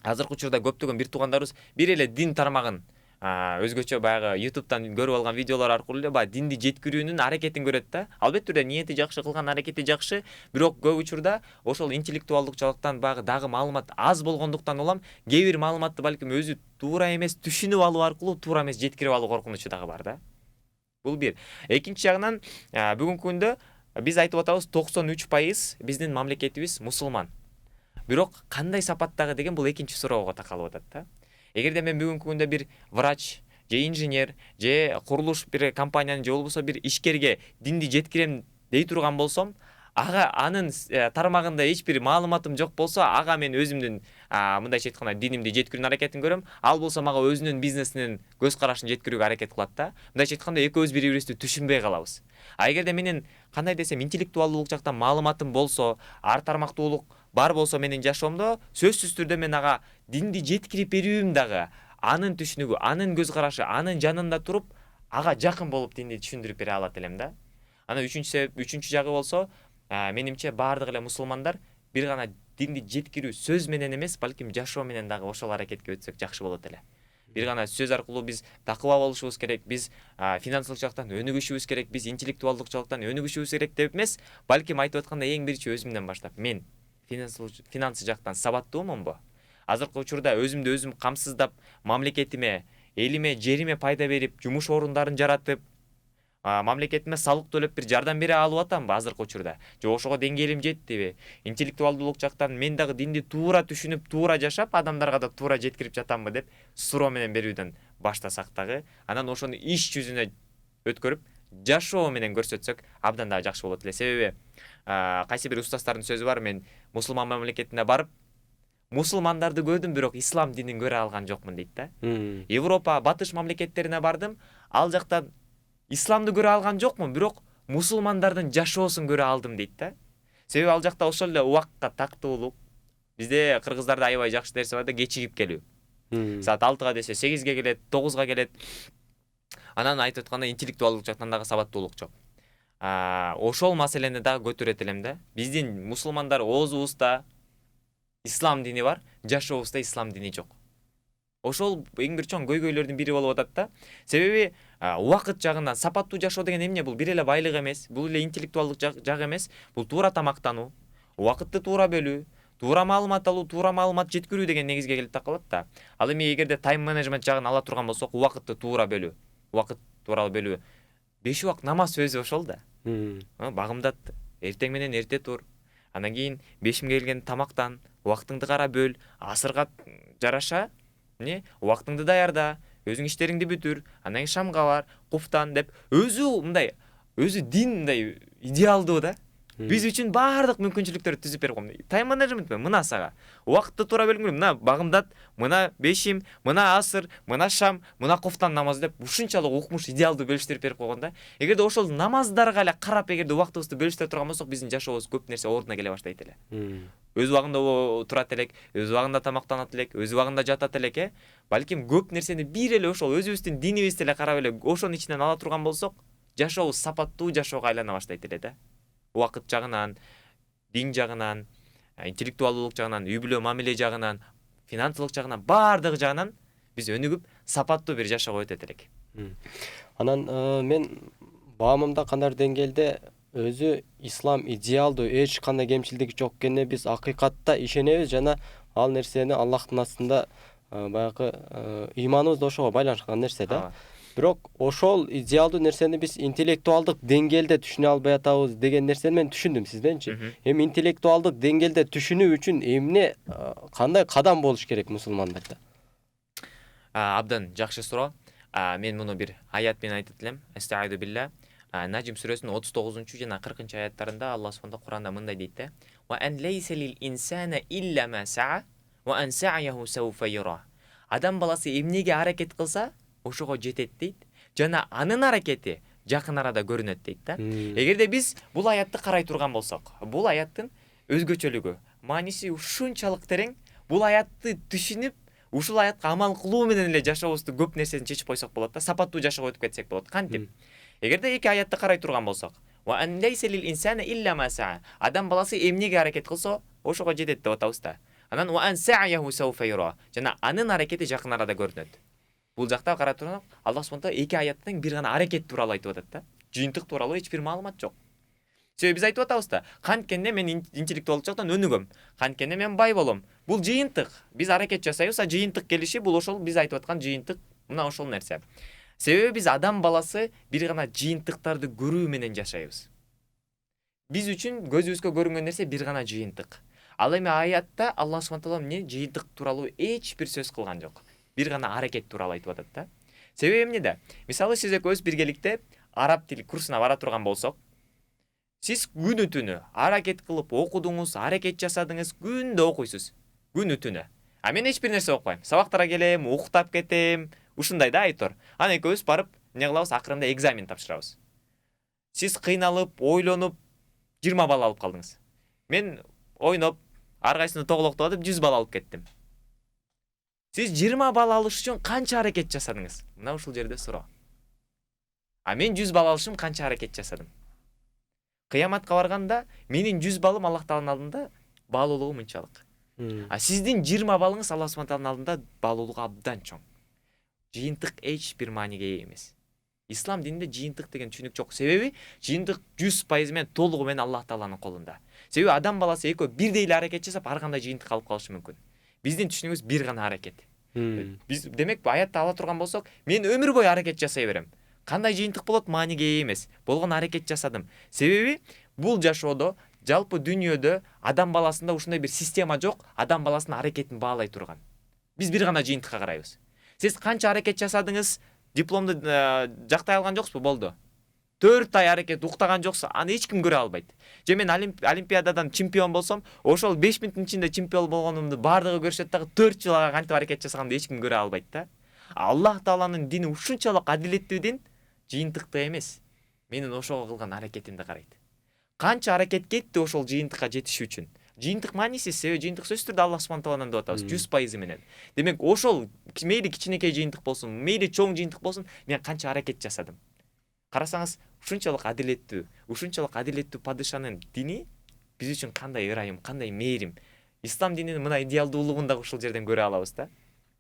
азыркы учурда көптөгөн бир туугандарыбыз бир эле дин тармагын өзгөчө баягы YouTube'дан көрүп алган видеолор аркылуу эле баягы динди жеткирүүнүн аракетин көрөт да. Албетте түрдө ниети жакшы, кылган аракети жакшы, бирок көп учурда ошол интеллектуалдык жактан баягы дагы маалымат аз болгондуктан улам кээ бир маалыматты балким өзү туура эмес түшүнүп алуу аркылуу туура эмес жеткирип алуу коркунучу дагы бар да. Бул бир. Экинчи жагынан бүгүнкү күндө биз айтып атабыз 93% биздин мамлекетибиз мусулман. Бирок кандай сапаттагы деген бул экинчи суроого такалып атат да. Эгерде мен бүгүнкү күндө бир врач, же инженер, же курулуш бир компаниянын, же болбосо бир ишкерге динди жеткирем дей турган болсом, ага анын тармагында эч бир маалыматым жок болсо, ага мен өзүмдүн мындайча айтканда динимди жеткирүүнүн аракетин көрөм. Ал болсо мага өзүнүн бизнесинин көз карашын жеткирүүгө аракет кылат да. Мындайча айтканда экөөбүз бири-бирибизди түшүнбөй калабыз. Эгерде менин кандай десем интеллектуалдуулук жактан маалыматым болсо, ар тармактуулук бар болсо менин жашоомдо, сөзсүз түрдө мен ага динди жеткирип берүүм дагы анын түшүнүгү, анын көз карашы, анын жанында туруп, ага жакын болуп динди түшүндүрүп бере алат элем да. Анан үчүнчү жагы болсо, менимче бардык эле мусулмандар бир гана динди жеткирүү сөз менен эмес, балким жашоо менен дагы ошол аракетке өтсөк жакшы болот эле. Бир гана сөз аркылуу биз такыба болушубуз керек, биз финансылык жактан өнүгүшүбүз керек, биз интеллектуалдык жактан өнүгүшүбүз керек деп эмес, балким айтып атканда эң биринчи өзүмдөн баштап мен финансы жактан сабаттуумунбу? Азыркы учурда өзүмдү өзүм камсыздап, мамлекетиме, элиме, жериме пайда берип, жумуш орундарын жаратып, мамлекетиме салык төлөп бир жардам бере алып атамбы азыркы учурда? Же ошого деңгээлим жеттиби? Интеллектуалдуулук жактан мен дагы динди туура түшүнүп, туура жашап, адамдарга да туура жеткирип жатамбы деп суроо менен берүүдөн баштасак дагы, анан ошону иш жүзүнө өткөрүп, жашоо менен көрсөтсөк абдан дагы жакшы болот эле. Себеби кайсы бир устаздардын сөзү бар, мен мусулман мамлекетине барып, мусулмандарды көрдүм, бирок ислам динин көрө алган жокмун дейт да. Европа, батыш мамлекеттерине бардым, ал жактан исламды көрө алган жокмун, бирок мусулмандардын жашоосун көрө алдым дейт да. Себеби ал жакта ошол эле убакытка тактуулук. Бизде кыргыздарда аябай жакшы нерсе бар да, кечигип келүү. Саат 6-га десе 8-ге келет, 9-га келет. Анан айтып атканда интеллектуалдык жактан дагы сабаттуулук жок. Ошол маселени дагы көтөрөт элем да. Биздин мусулмандар оозубузда ислам дини бар, жашообузда ислам дини жок. Ошол эң бир чоң көйгөйлөрдүн бири болуп атат да. Себеби убакыт жагынан сапаттуу жашоо деген эмне? Бул бир эле байлык эмес, бул эле интеллектуалдык жак эмес, бул туура тамактануу, убакытты туура бөлүү, туура маалымат алуу, туура маалымат жеткирүү деген негизге келип такалат да. Ал эми эгерде тайм менеджмент жагын ала турган болсок, убакытты туура бөлүү, убакыт тууралуу бөлүү. 5 убакыт намаз өзү ошол да. Багымдат, эртең менен эрте тур. Андан кийин 5-ге келген тамактан, убактыңды кара бөл, асырга жараша, убактыңды даярда, өзүң иштериңди бүтүр, андан кийин шамга бар, куфтан деп өзү мындай, өзү дин мындай идеалдуу да. Биз үчүн баардык мүмкүнчүлүктөрдү түзүп берип койгон. Тайм менеджмент мына сага. Убакытты туура бөлгүң, мына багымдат, мына бешим, мына асыр, мына шам, мына куфтан намаз деп ушунчалык укмуш идеалдуу бөлүштүрүп берип койгон да. Эгерде ошол намаздарга эле карап, эгерде убактыбызды бөлүштүрө турган болсок, биздин жашообуз көп нерсе ордуна келе баштайт эле. Өз убагында турат элек, өз убагында тамактанат элек, өз убагында жатат элек, балким көп нерсени бир эле ошол өзүбүздүн динибизди эле карап эле ошонун ичинен ала турган болсок, жашообуз сапаттуу жашоого айлана баштайт эле да. Убакыт жагынан, дин жагынан, интеллектуалдуулук жагынан, үй бүлө мамиле жагынан, финансылык жагынан, баардык жагынан биз өнүгүп, сапаттуу бир жашоого өтөт элек. Анан мен баамымда кандай деңгээлде өзү ислам идеалдуу, эч кандай кемчилдиги жок экенине биз акыйкатта ишенебиз жана ал нерсени Аллахтын астында баягы ыйманыбыз ошого байланышкан нерсе да. Бирок ошол идеалдуу нерсени биз интеллектуалдык деңгээлде түшүнө албай атабыз деген нерсени мен түшүндүм сизденчи. Эми интеллектуалдык деңгээлде түшүнүү үчүн эмне, кандай кадам болуш керек мусулмандарда? Абдан жакшы суроо. Мен муну бир аят менен айтып элем. Эстаиду билла. Najm сүрөсүнүн 39 жана 40 аяттарында Алла Субхана Куранда мындай дейт да. Ва ан лейса лил инсана илля ма саа ва ан са'яху сауфа юра. Адам баласы эмнеге аракет кылса, ошого жетет дейт. Жана анын аракети жакын арада көрүнөт дейт да. Эгерде биз бул аятты карай турган болсок, бул аяттын өзгөчөлүгү, мааниси ушунчалык терең, бул аятты түшүнүп, ушул аятка амал кылуу менен эле жашообузду көп нерсени чечип койсок болот да, сапаттуу жашоого өтүп кетсек болот. Кантип? Эгерде эки аятты карай турган болсок, ва ан лейса лил инсана илля ма саа. Адам баласы эмнеге аракет кылса, ошого жетет деп атабыз да. Анан ва ан са'яху сауфа юра. Жана анын аракети жакын арада көрүнөт. Бул жакта карап турсак, Аллах Субхана эки аяттын бир гана аракет тууралуу айтып атат да. Жыйынтык тууралуу эч бир маалымат жок. Себеби биз айтып атабыз да, канткенде мен интеллектуалдык жактан өнүгөм, канткенде мен бай болом. Бул жыйынтык. Биз аракет жасайбыз, жыйынтык келиши бул ошол биз айтып аткан жыйынтык, мына ошол нерсе. Себеби биз адам баласы бир гана жыйынтыктарды көрүү менен жашайбыз. Биз үчүн көзүбүзгө көрүнгөн нерсе бир гана жыйынтык. Ал эми аятта Алла Субхана Таала эмне жыйынтык тууралуу эч бир сөз кылган жок. Бир гана аракет тууралуу айтып атат да. Себеби эмнеде? Мисалы сиз экөөбүз биргеликте араб тили курсуна бара турган болсок, сиз күнү түнү аракет кылып окудуңуз, аракет жасадыңыз, күндө окуйсуз. Күнү түнү. А мен эч бир нерсе окупайм. Сабактарга келем, уктап кетем, ушундай да айтор. Аны экөөбүз барып, эмне кылабыз? Акырында экзамен тапшырабыз. Сиз кыйналып, ойлонуп 20 балл алып калдыңыз. Мен ойноп, ар кайсыны тоголоктоп атып 100 балл алып кеттим. Сиз 20 балл алыш үчүн канча аракет жасадыңыз? Мына ушул жерде суроо. А мен 100 балл алышым канча аракет жасадым? Кыяматка барганда менин 100 баллым Аллах Тааланын алдында баалуулугу мынчалык. А сиздин 20 баллыңыз Аллах Субхана Тааланын алдында баалуулугу абдан чоң. Жыйынтык эч бир мааниге ээ эмес. Ислам дининде жыйынтык деген түшүнүк жок. Себеби жыйынтык 100% менен толугу менен Аллах Тааланын колунда. Себеби адам баласы экөө бирдей эле аракет жасап, ар кандай жыйынтык алып калышы мүмкүн. Биздин түшүнүгүбүз бир гана аракет. Биз демек аятта ала турган болсок, мен өмүр бою аракет жасай берем. Кандай жыйынтык болот мааниге ээ эмес. Болгон аракет жасадым. Себеби бул жашоодо, жалпы дүйнөдө адам баласында ушундай бир система жок, адам баласынын аракетин баалай турган. Биз бир гана жыйынтыкка карайбыз. Сиз канча аракет жасадыңыз, дипломду жактай алган жоксузбу, болду. 4 ай аракет уктаган жоксу, аны эч ким көрө албайт. Же мен олимпиададан чемпион болсом, ошол 5 мүнөттүн ичинде чемпион болгонумду бардыгы көрүшөт дагы 4 жыл кантип аракет жасаганымды эч ким көрө албайт да. Аллах Тааланын дини ушунчалык адилеттүү дин, жыйынтыкты эмес. Менин ошого кылган аракетимди карайт. Канча аракет кетти ошол жыйынтыкка жетиш үчүн. Жыйынтык маанисиз, себеби жыйынтык сөзсүз түрдө Аллах субхана тааладан деп атабыз, 100% менен. Демек ошол мейли кичинекей жыйынтык болсун, мейли чоң жыйынтык болсун, мен канча аракет жасадым. Карасаңыз, ушунчалык адилеттүү падышанын дини биз үчүн кандай ырайым, кандай мээрим. Ислам дининин мына идеалдуулугун дагы ушул жерден көрө алабыз да.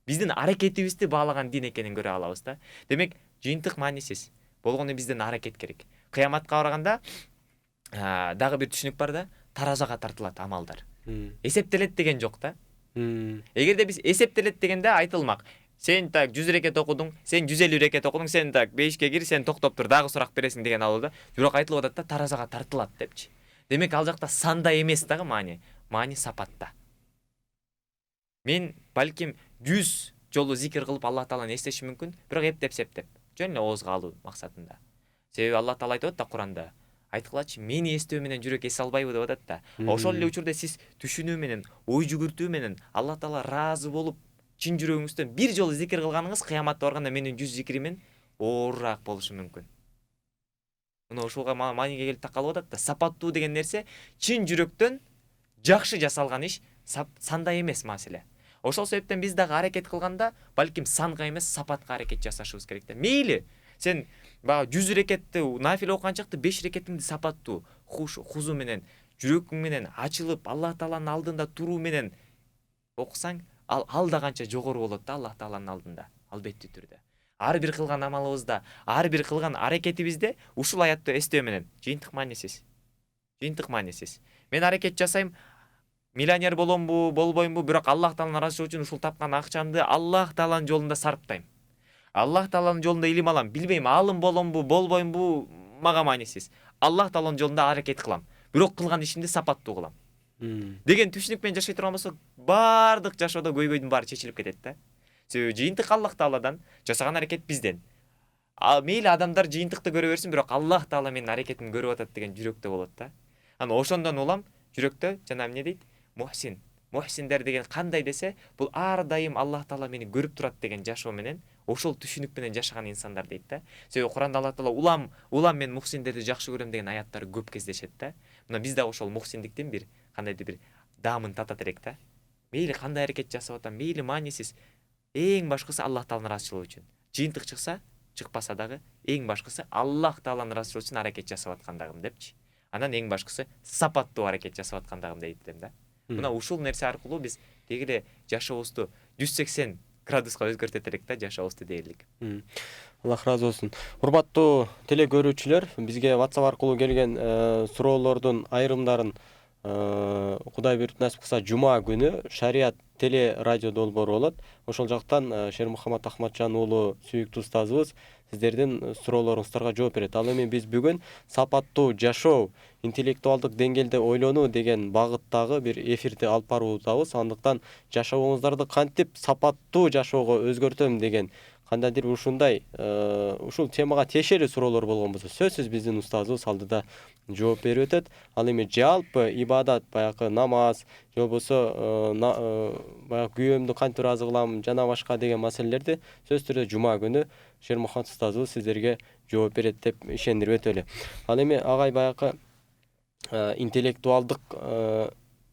Биздин аракетибизди баалаган дин экенин көрө алабыз да. Демек жыйынтык маанисиз. Болгону бизден аракет керек. Кыяматка барганда дагы бир түшүнүк бар да, таразага тартылат амалдар. Эсептелет деген жок да. Эгерде биз эсептелет дегенде айтылмак. Сен так 100 рекет окудуң, сен 150 рекет окудуң, сен так 5ке кир, сен токтоп тур, дагы сурак бересиң деген алды. Бирок айтылып атат да, таразага тартылат депчи. Демек ал жакта санда эмес дагы маани сапатта. Мен балким 100 жолу зикир кылып Аллах Тааланы эстешим мүмкүн, бирок эптеп-септеп, жөн эле оозго алуу максатында. Себеби Аллах Таала айтып атат да Куранда, айткылачы, мени эстөө менен жүрөк эсе албайбы деп атат да. Ошол эле учурда сиз түшүнүү менен, ой жүгүртүү менен Аллах Таала ыраазы болуп, чын жүрөгүңүздөн бир жолу зикир кылганыңыз кыяматта барганда менин 100 зикиримин оорураак болушу мүмкүн. Мына ушуга мааниге келип такалып атат да, сапаттуу деген нерсе чын жүрөктөн жакшы жасалган иш, санда эмес маселе. Ошол себептен биз дагы аракет кылганда балким санга эмес, сапатка аракет жасашыбыз керек да. Мейли сен бага 100 рекетти нафиле окуганчакты 5 рекетиңди сапаттуу, хузу менен, жүрөгүң менен ачылып, Аллах Тааланын алдында туруу менен окусаң, ал да канча жогору болот да Аллах Тааланын алдында, албеттүү түрдө. Ар бир кылган амалыбызда, ар бир кылган аракетибизде ушул аятты эстөө менен жыйынтык маанисиз. Мен аракет жасайм, миллионер боломбу, болбоймбу, бирок Аллах Тааланын ыраазычылыгы үчүн ушул тапкан акчамды Аллах Тааланын жолунда сарптайм. Аллах Тааланын жолунда илим алам, билбейм, алым боломбу, болбоймбу, мага маанисиз. Аллах Тааланын жолунда аракет кылам, бирок кылган ишимди сапаттуу кылам. Деген түшүнүк менен жашай турган болсок, бардык жашоодо көйгөйдүн баары чечилип кетет да. Себеби жыйынтык Аллах Тааладан, жасаган аракет бизден. Мейли адамдар жыйынтыкты көрө берсин, бирок Аллах Таала менин аракетимди көрүп атат деген жүрөктө болот да. Аны ошондон улам жүрөктө жана эмне дейт? Мухсиндер деген кандай десе, бул ар дайым Аллах Таала мени көрүп турат деген жашоо менен, ошол түшүнүк менен жашаган инсандар дейт да. Себеби Куранда Аллах Таала улам мен мухсиндерди жакшы көрөм деген аяттары көп кездешет да. Мына биз да ошол мухсиндиктин бир кандайдыр бир даамын татат элек да. Мейли кандай аракет жасап атам, мейли маанисиз, эң башкысы Аллах Тааланын ыраазычылыгы үчүн. Жыйынтык чыкса, чыкпаса дагы эң башкысы Аллах Тааланын ыраазычылыгы үчүн аракет жасап аткандыгым депчи. Анан эң башкысы сапаттуу аракет жасап аткандыгым дейт да. Мына ушул нерсе аркылуу биз деги эле жашообузду 180 градуска өзгөртөт элек да, жашообузду дээрлик. Аллах ыраазы болсун. Урматтуу теле көрүүчүлөр, бизге WhatsApp аркылуу келген суроолордун айрымдарын Кудай буйруп насип кылса жума күнү Шариат теле радио долбоору болот. Ошол жактан Шермухаммад Ахматжан уулу сүйүктүү устазыбыз сиздердин суроолоруңуздарга жооп берет. Ал эми биз бүгүн сапаттуу жашоо, интеллектуалдык деңгээлде ойлонуу деген багыттагы бир эфирди алып баруудабыз. Андыктан жашооңуздарды кантип сапаттуу жашоого өзгөртөм деген кандайдыр ушул темага тиешелүү суроолор болгон болсо, сөзсүз биздин устазыбыз алдыда жооп берип өтөт. Ал эми жалпы ибадат, баягы намаз, же болбосо баягы күйөөмдү кантип ыраазы кылам жана башка деген маселелерди сөзсүз түрдө жума күнү Шермухаммад устазыбыз сиздерге жооп берет деп ишендирип өтөлү. Ал эми агай баягы интеллектуалдык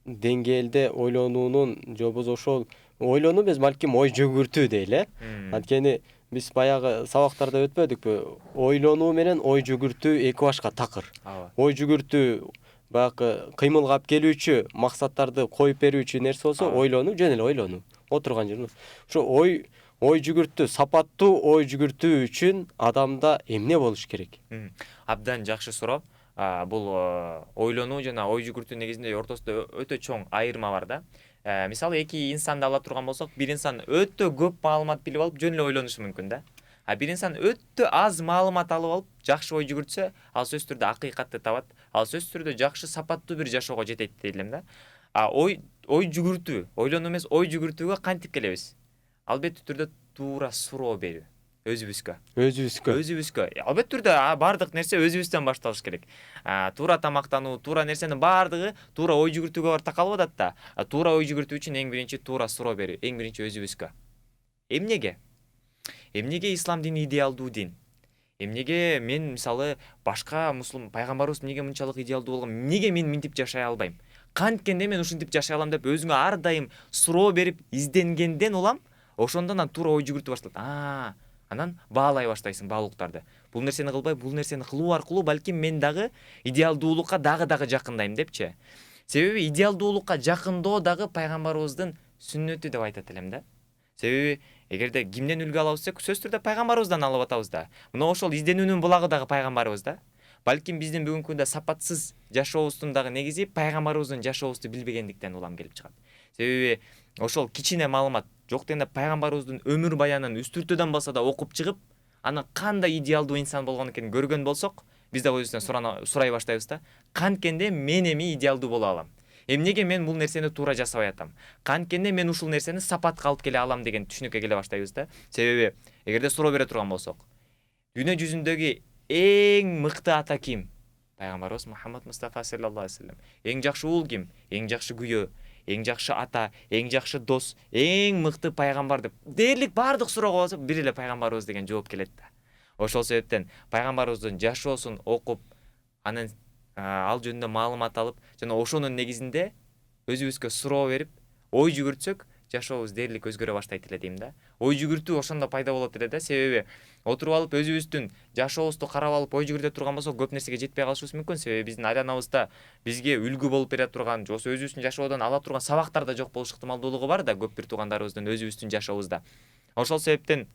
деңгээлде ойлонуунун же болбосо ошол ойлонуу без балким ой жүгүртүү дейли. Анткени биз баягы сабактарда өтпөдүкпү? Ойлонуу менен ой жүгүртүү эки башка такыр. Ой жүгүртүү баягы кыймылга алып келүүчү, максаттарды коюп берүүчү нерсе болсо, ойлонуу жөн эле ойлонуу. Отурган жерде. Ошо ой жүгүртүү, сапаттуу ой жүгүртүү үчүн адамда эмне болуш керек? Абдан жакшы суроо. Бул ойлонуу жана ой жүгүртүү негизинде ортосунда өтө чоң айырма бар да. мисалы эки инсанды ала турган болсок, бир инсан өтө көп маалымат билип алып жөн эле ойлонушу мүмкүн да. Бир инсан өтө аз маалымат алып алып жакшы ой жүгүртсө, ал сөзсүз түрдө акыйкатты табат, ал сөзсүз түрдө жакшы сапаттуу бир жашоого жетет дейт элем да. Ой жүгүртүү, ойлонуу эмес, ой жүгүртүүгө кантип келебиз? Албеттүү түрдө туура суроо берүү өзүбүзгө. Албеттүү түрдө баардык нерсе өзүбүздөн башталыш керек. Туура тамактануу, туура нерсенин баардыгы туура ой жүгүртүүгө барып такалып атат да. Туура ой жүгүртүү үчүн эң биринчи туура суроо берүү, эң биринчи өзүбүзгө. Эмнеге? Эмнеге ислам дини идеалдуу дин? Эмнеге мен мисалы башка пайгамбарыбыз эмнеге мынчалык идеалдуу болгон? Эмнеге мен мынтип жашай албайм? Канткенде мен ушинтип жашай алам деп өзүңө ар дайым суроо берип изденгенден улам, ошондон туура ой жүгүртүү башталат. Анан баалай баштайсың баалуулуктарды. Бул нерсени кылбай, бул нерсени кылуу аркылуу балким мен дагы идеалдуулукка дагы жакындайм депчи. Себеби идеалдуулукка жакындоо дагы пайгамбарыбыздын сүннөтү деп айтат элем да. Себеби эгерде кимден үлгү алабыз десек, сөзсүз түрдө пайгамбарыбыздан алып атабыз да. Мына ошол изденүүнүн булагы дагы пайгамбарыбыз да. Балким биздин бүгүнкү күндө сапатсыз жашообуздун дагы негизи пайгамбарыбыздын жашообузду билбегендиктен улам келип чыгат. Себеби ошол кичине маалымат жок дегенде пайгамбарыбыздын өмүр баянын үстүртөдөн болсо да окуп чыгып, анын кандай идеалдуу инсан болгон экенин көргөн болсок, биз дагы өзүбүздөн сурай баштайбыз да. Канткенде мен эми идеалдуу боло алам? Эмнеге мен бул нерсени туура жасабай атам? Канткенде мен ушул нерсени сапатка алып келе алам деген түшүнүккө келе баштайбыз да. Себеби эгерде суроо бере турган болсок, дүйнө жүзүндөгү эң мыкты ата ким? Пайгамбарыбыз Мухаммад Мустафа саллаллаху алейхи вассалам. Эң жакшы уул ким? Эң жакшы күйөө, эң жакшы ата, эң жакшы дос, эң мыкты пайгамбар деп дээрлик баардык суроого болсо бир эле пайгамбарыбыз деген жооп келет да. Ошол себептен пайгамбарыбыздын жашоосун окуп, анын ал жөнүндө маалымат алып, жана ошонун негизинде өзүбүзгө суроо берип, ой жүгүртсөк, жашообуз дээрлик өзгөрө баштайт эле дейм да. Ой жүгүртүү ошондо пайда болот эле да, себеби отуруп алып өзүбүздүн жашообузду карап алып ой жүгүртө турган болсок, көп нерсеге жетпей калышыбыз мүмкүн. Себеби биздин айланабызда бизге үлгү болуп бере турган, же өзүбүздүн жашоодон ала турган сабактар да жок болуш ыктымалдуулугу бар да, көп бир туугандарыбыздын өзүбүздүн жашообузда. Ошол себептен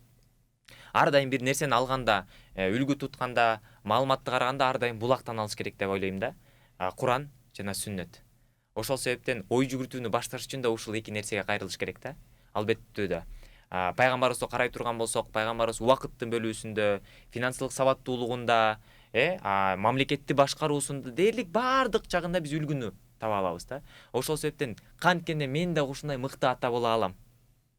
ар дайым бир нерсени алганда, үлгү тутканда, маалыматты караганда ар дайым булактан алыш керек деп ойлойм да. Куран жана сүннөт. Ошол себептен ой жүгүртүүнү башташ үчүн да ушул эки нерсеге кайрылыш керек да. Албеттүү да. Пайгамбарыбызды карай турган болсок, пайгамбарыбыз убакыттын бөлүүсүндө, финансылык сабаттуулугунда, мамлекетти башкаруусунда дээрлик баардык жагында биз үлгүнү таба алабыз да. Ошол себептен канткенде мен да ушундай мыкты ата боло алам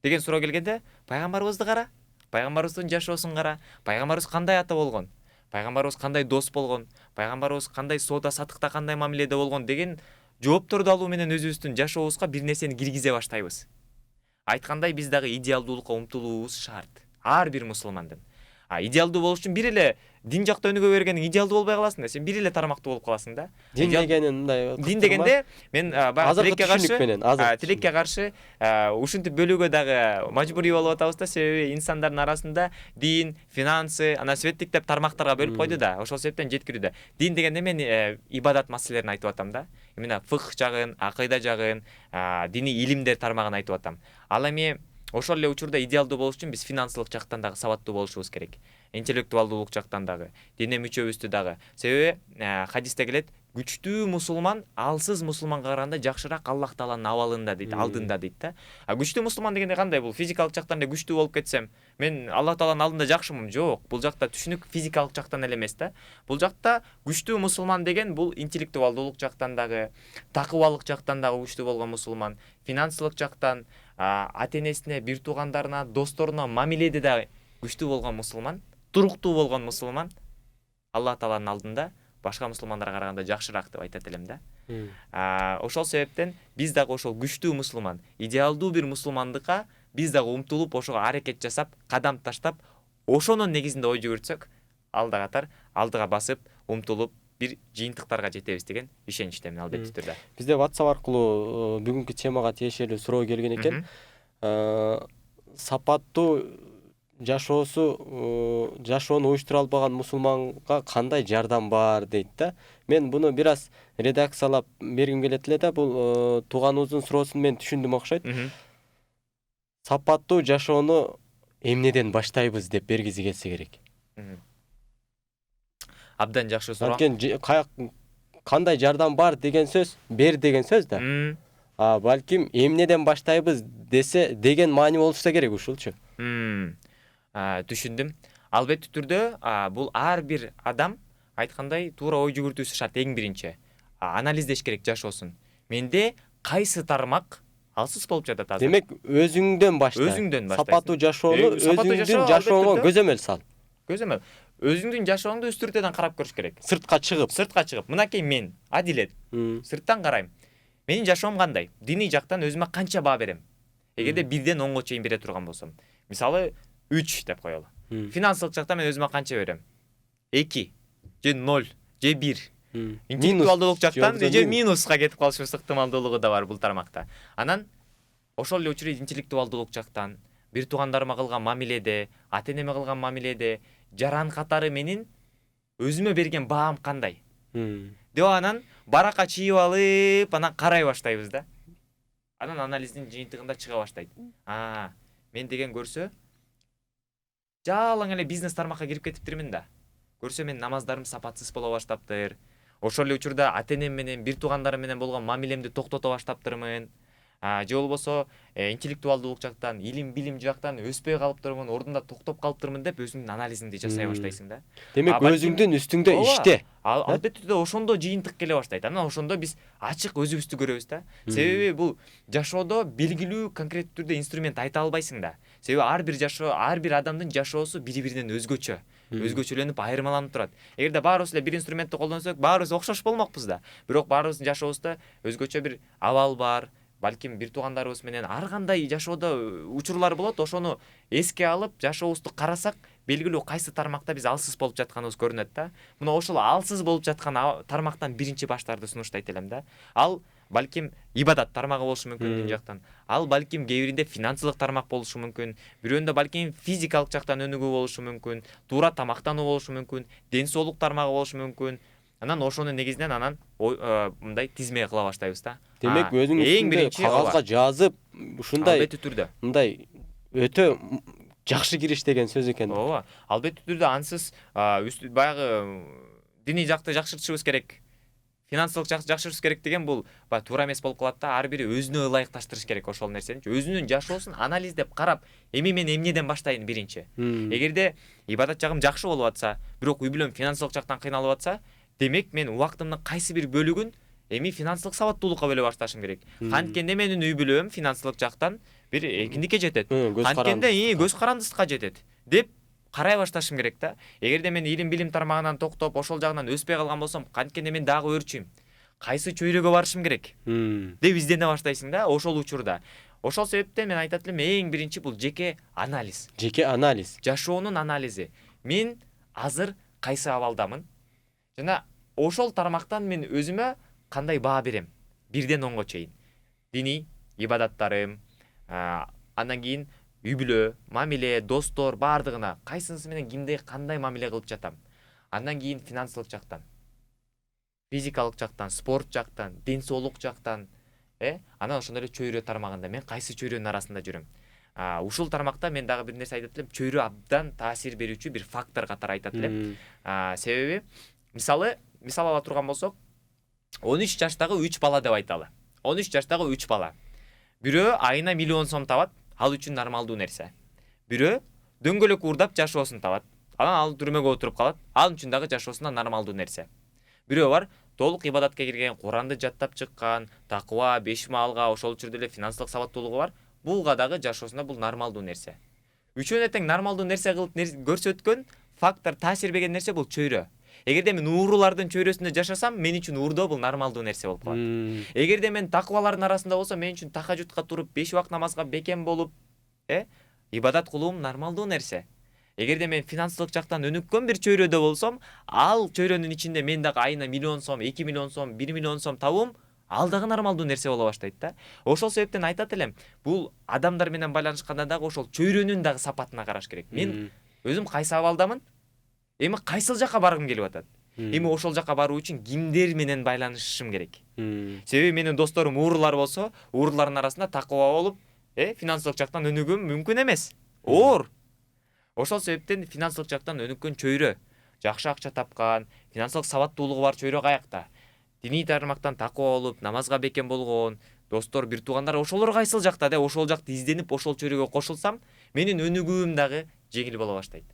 деген суроо келгенде, пайгамбарыбызды кара, пайгамбарыбыздын жашоосун кара, пайгамбарыбыз кандай ата болгон, пайгамбарыбыз кандай дос болгон, пайгамбарыбыз кандай соода сатыкта кандай мамиледе болгон деген жоопторду алуу менен өзүбүздүн жашообузга бир нерсени киргизе баштайбыз. Айткандай, биз дагы идеалдуулукка умтулуубуз шарт. Ар бир мусулмандын. Идеалдуу болуш үчүн бир эле дин жакта өнүгө бергениң идеалдуу болбой каласың да. Сен бир эле тармактуу болуп каласың да. Дин дегенин мындай. Дин дегенде мен тилекке каршы ушинтип бөлүүгө дагы мажбурий болуп атабыз да. Себеби инсандардын арасында дин, финансы, светтик деп тармактарга бөлүп койду да. Ошол себептен жеткирүү да. Дин дегенде мен ибадат маселелерин айтып атам да. Эмне фыкх жагын, акыйда жагын, диний илимдер тармагын айтып атам. Ал эми ошол эле учурда идеалдуу болуш үчүн биз финансылык жактан дагы сабаттуу болушубуз керек. Интеллектуалдуулук жактан дагы, дине мүчөбүздү дагы. Себеби хадисте келет, күчтүү мусулман алсыз мусулманга караганда жакшыраак Аллах Тааланын абалында дейт, алдында дейт да. Күчтүү мусулман дегенде кандай? Бул физикалык жактан эле күчтүү болуп кетсем, мен Аллах Тааланын алдында жакшымын? Жок, бул жакта түшүнүк физикалык жактан эле эмес да. Бул жакта күчтүү мусулман деген бул интеллектуалдуулук жактан дагы, такыбалык жактан дагы күчтүү болгон мусулман, финансылык жактан, ата-энесине, бир туугандарына, досторуна мамиледе дагы күчтүү болгон мусулман, туруктуу болгон мусулман Аллах Тааланын алдында башка мусулмандарга караганда жакшыраак деп айтат элем да. Ошол себептен биз дагы ошол күчтүү мусулман, идеалдуу бир мусулмандыкка биз дагы умтулуп, ошого аракет жасап, кадам таштап, ошонун негизинде ой жүгүртсөк, алда катар алдыга басып, умтулуп бир жыйынтыктарга жетебиз деген ишеничтемин албеттүү түрдө. Бизде WhatsApp аркылуу бүгүнкү темага тиешелүү суроо келген экен. Сапаттуу жашоону уюштура албаган мусулманга кандай жардам бар дейт да. Мен буну бир аз редакциялап бергим келет эле да. Бул тууганыбыздын суроосун мен түшүндүм окшойт. Сапаттуу жашоону эмнеден баштайбыз деп бергизи келсе керек. Абдан жакшы суроо. Анткени кандай жардам бар деген сөз, бер деген сөз да. Балким эмнеден баштайбыз деген маани болушса керек ушулчу. Түшүндүм. Албетте түрдө бул ар бир адам айткандай туура ой жүгүртүүсү шарт эң биринчи. Анализдеш керек жашоосун. Менде кайсы тармак алсыз болуп жатат азыр? Демек өзүңдөн башта. Өзүңдөн баштайсың. Сапаттуу жашоону Сапаттуу өзүңдүн жашоо, жашооңо албетте. көзөмөл сал. Көзөмөл. Өзүңдүн жашооңду үстүртөдөн карап көрүш керек. Сыртка чыгып. Мынакей мен, Адилет. Сырттан карайм. Менин жашоом кандай? Диний жактан өзүмө канча баа берем? Эгерде 1ден 10го чейин бере турган болсом, мисалы 3 деп коелу. Финансылык жактан мен өзүмө канча берем? 2 же 0 же 1. Интеллектуалдуулук жактан же минуска кетип калышыбыз ыктымалдуулугу да бар бул тармакта. Анан ошол эле учурда интеллектуалдуулук жактан, бир туугандарыма кылган мамиледе, ата-энеме кылган мамиледе, жаран катары менин өзүмө берген баам кандай? Деп анан баракка чийип алып, анан карай баштайбыз да. Анан анализдин жыйынтыгында чыга баштайт. Мен деген көрсө жалаң эле бизнес тармакка кирип кетиптирмин да. Көрсө менин намаздарым сапатсыз боло баштаптыр. Ошол эле учурда ата-энем менен, бир туугандарым менен болгон мамилемди токтото баштаптырмын. Же болбосо интеллектуалдуулук жактан, илим билим жактан өспөй калыптырмын, ордунда токтоп калыптырмын деп өзүңдүн анализиңди жасай баштайсың да. Демек өзүңдүн үстүңдө иште. Албетте ошондо жыйынтык келе баштайт. Анан ошондо биз ачык өзүбүздү көрөбүз да. Себеби бул жашоодо белгилүү конкреттүү түрдө инструмент айта албайсың да. Себеби ар бир жашоо, ар бир адамдын жашоосу бири-биринен өзгөчө. Өзгөчөлөнүп айырмаланып турат. Эгерде баарыбыз эле бир инструментти колдонсок, баарыбыз окшош болмокпуз да. Бирок баарыбыздын жашообузда өзгөчө бир абал бар. Балким бир туугандарыбыз менен ар кандай жашоодо учурлар болот. Ошону эске алып, жашообузду карасак, белгилүү кайсы тармакта биз алсыз болуп жатканыбыз көрүнөт да. Мына ошол алсыз болуп жаткан тармактан биринчи баштарды сунуштайт элем да. Ал балким ибадат тармагы болушу мүмкүн дин жактан. Ал балким кээ биринде финансылык тармак болушу мүмкүн. Бирөөндө балким физикалык жактан өнүгүү болушу мүмкүн, туура тамактануу болушу мүмкүн, ден соолук тармагы болушу мүмкүн. Анан ошонун негизинен мындай тизме кыла баштайбыз да. Демек өзүңүз кагазга жазып, ушундай албетте түрдө. Мындай өтө жакшы кириш деген сөз экен. Ооба, албетте түрдө ансыз баягы диний жакты жакшыртышыбыз керек. Финансылык жакты жакшыртышыбыз керек деген бул туура эмес болуп калат да. Ар бири өзүнө ылайыкташтырыш керек ошол нерсени. Өзүнүн жашоосун анализдеп карап, эми мен эмнеден баштайын биринчи. Эгерде ибадат жагым жакшы болуп атса, бирок үй бүлөм финансылык жактан кыйналып атса, демек мен убактымдын кайсы бир бөлүгүн эми финансылык сабаттуулукка бөлө башташым керек. Канткенде менин үй бүлөм финансылык жактан бир эркиндикке жетет. Канткенде көз карандысыкка жетет деп карай башташым керек да. Эгерде мен илим билим тармагынан токтоп, ошол жагынан өспөй калган болсом, канткенде мен дагы өөрчүйм. Кайсы чөйрөгө барышым керек деп издене баштайсың да ошол учурда. Ошол себептен мен айтат элем, эң биринчи бул жеке анализ. Жеке анализ. Жашоонун анализи. Мен азыр кайсы абалдамын? Жана ошол тармактан мен өзүмө кандай баа берем? 1ден 10го чейин. Диний ибадаттарым, андан кийин үй бүлө, мамиле, достор бардыгына кайсынысы менен кимде кандай мамиле кылып жатам? Андан кийин финансылык жактан, физикалык жактан, спорт жактан, ден соолук жактан, анан ошондой эле чөйрө тармагында мен кайсы чөйрөнүн арасында жүрөм? Ушул тармакта мен дагы бир нерсе айтат элем, чөйрө абдан таасир берүүчү бир фактор катары айтат элем. Себеби мисал ала турган болсок, 13 жаштагы 3 бала деп айталы. 13 жаштагы 3 бала. Бирөө айына 1 миллион сом табат, ал үчүн нормалдуу нерсе. Бирөө дөңгөлөк уурдап жашоосун табат. Анан ал түрмөгө отуруп калат. Ал үчүн дагы жашоосунда нормалдуу нерсе. Бирөө бар, толук ибадатка кирген, Куранды жаттап чыккан, таква, 5 маалга, ошол учурда эле финансылык сабаттуулугу бар. Булга дагы жашоосунда бул нормалдуу нерсе. Үчөөнө тең нормалдуу нерсе кылып көрсөткөн фактор, таасир берген нерсе бул чөйрө. Эгерде мен уурулардын чөйрөсүндө жашасам, мен үчүн уурдоо бул нормалдуу нерсе болуп калат. Эгерде мен таквалардын арасында болсом, мен үчүн тахажутка туруп, 5 убакыт намазга бекем болуп, ибадат кылуум нормалдуу нерсе. Эгерде мен финансылык жактан өнүккөн бир чөйрөдө болсом, ал чөйрөнүн ичинде мен дагы айына 1 миллион сом, 2 миллион сом, 1 миллион сом табуум, ал дагы нормалдуу нерсе боло баштайт да. Ошол себептен айтат элем, бул адамдар менен байланышканда дагы ошол чөйрөнүн дагы сапатына караш керек. Мен өзүм кайсы абалдамын? Эми кайсыл жакка баргым келип атат? Эми ошол жакка баруу үчүн кимдер менен байланышышым керек? Себеби менин досторум уурулар болсо, уурулардын арасында таква болуп, финансылык жактан өнүгүүм мүмкүн эмес. Оор. Ошол себептен финансылык жактан өнүккөн чөйрө, жакшы акча тапкан, финансылык сабаттуулугу бар чөйрө каякта? Диний тармактан таква болуп, намазга бекем болгон, достор, бир туугандар ошолор кайсыл жакта деп ошол жакты изденип ошол чөйрөгө кошулсам, менин өнүгүүм дагы жеңил боло баштайт.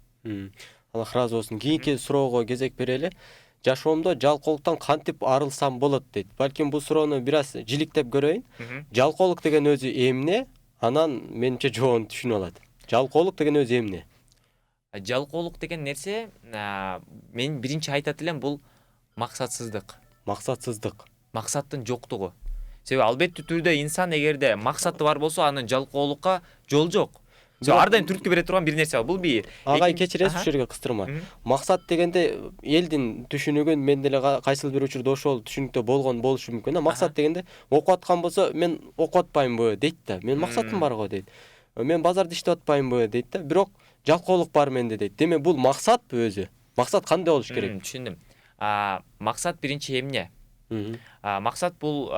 Аллах ыраазы болсун. Кийинки суроого кезек берели. Жашоомдо жалкоолуктан кантип арылсам болот дейт. Балким бул суроону бир аз жиликтеп көрөйүн. Жалкоолук деген өзү эмне? Анан менимче жообун түшүнүп алат. Жалкоолук деген өзү эмне? Жалкоолук деген нерсе, мен биринчи айтат элем, бул максатсыздык. Максатсыздык. Максаттын жоктугу. Себеби албеттүү түрдө инсан эгерде максаты бар болсо, анын жалкоолукка жол жок. Ар дайым түрткү бере турган бир нерсе бар. Бул бир. Агай кечиресиз, ушул жерге кыстырма. Максат дегенде элдин түшүнүгүн мен деле кайсыл бир учурда ошол түшүнүктө болгон болушу мүмкүн. Максат дегенде окуп аткан болсо, мен окуп атпаймынбы дейт да. Мен максатым бар го дейт. Мен базарда иштеп атпаймынбы дейт да. Бирок жалкоолук бар менде дейт. Демек бул максатпы өзү? Максат кандай болуш керек? Түшүндүм. Максат биринчи эмне? Максат бул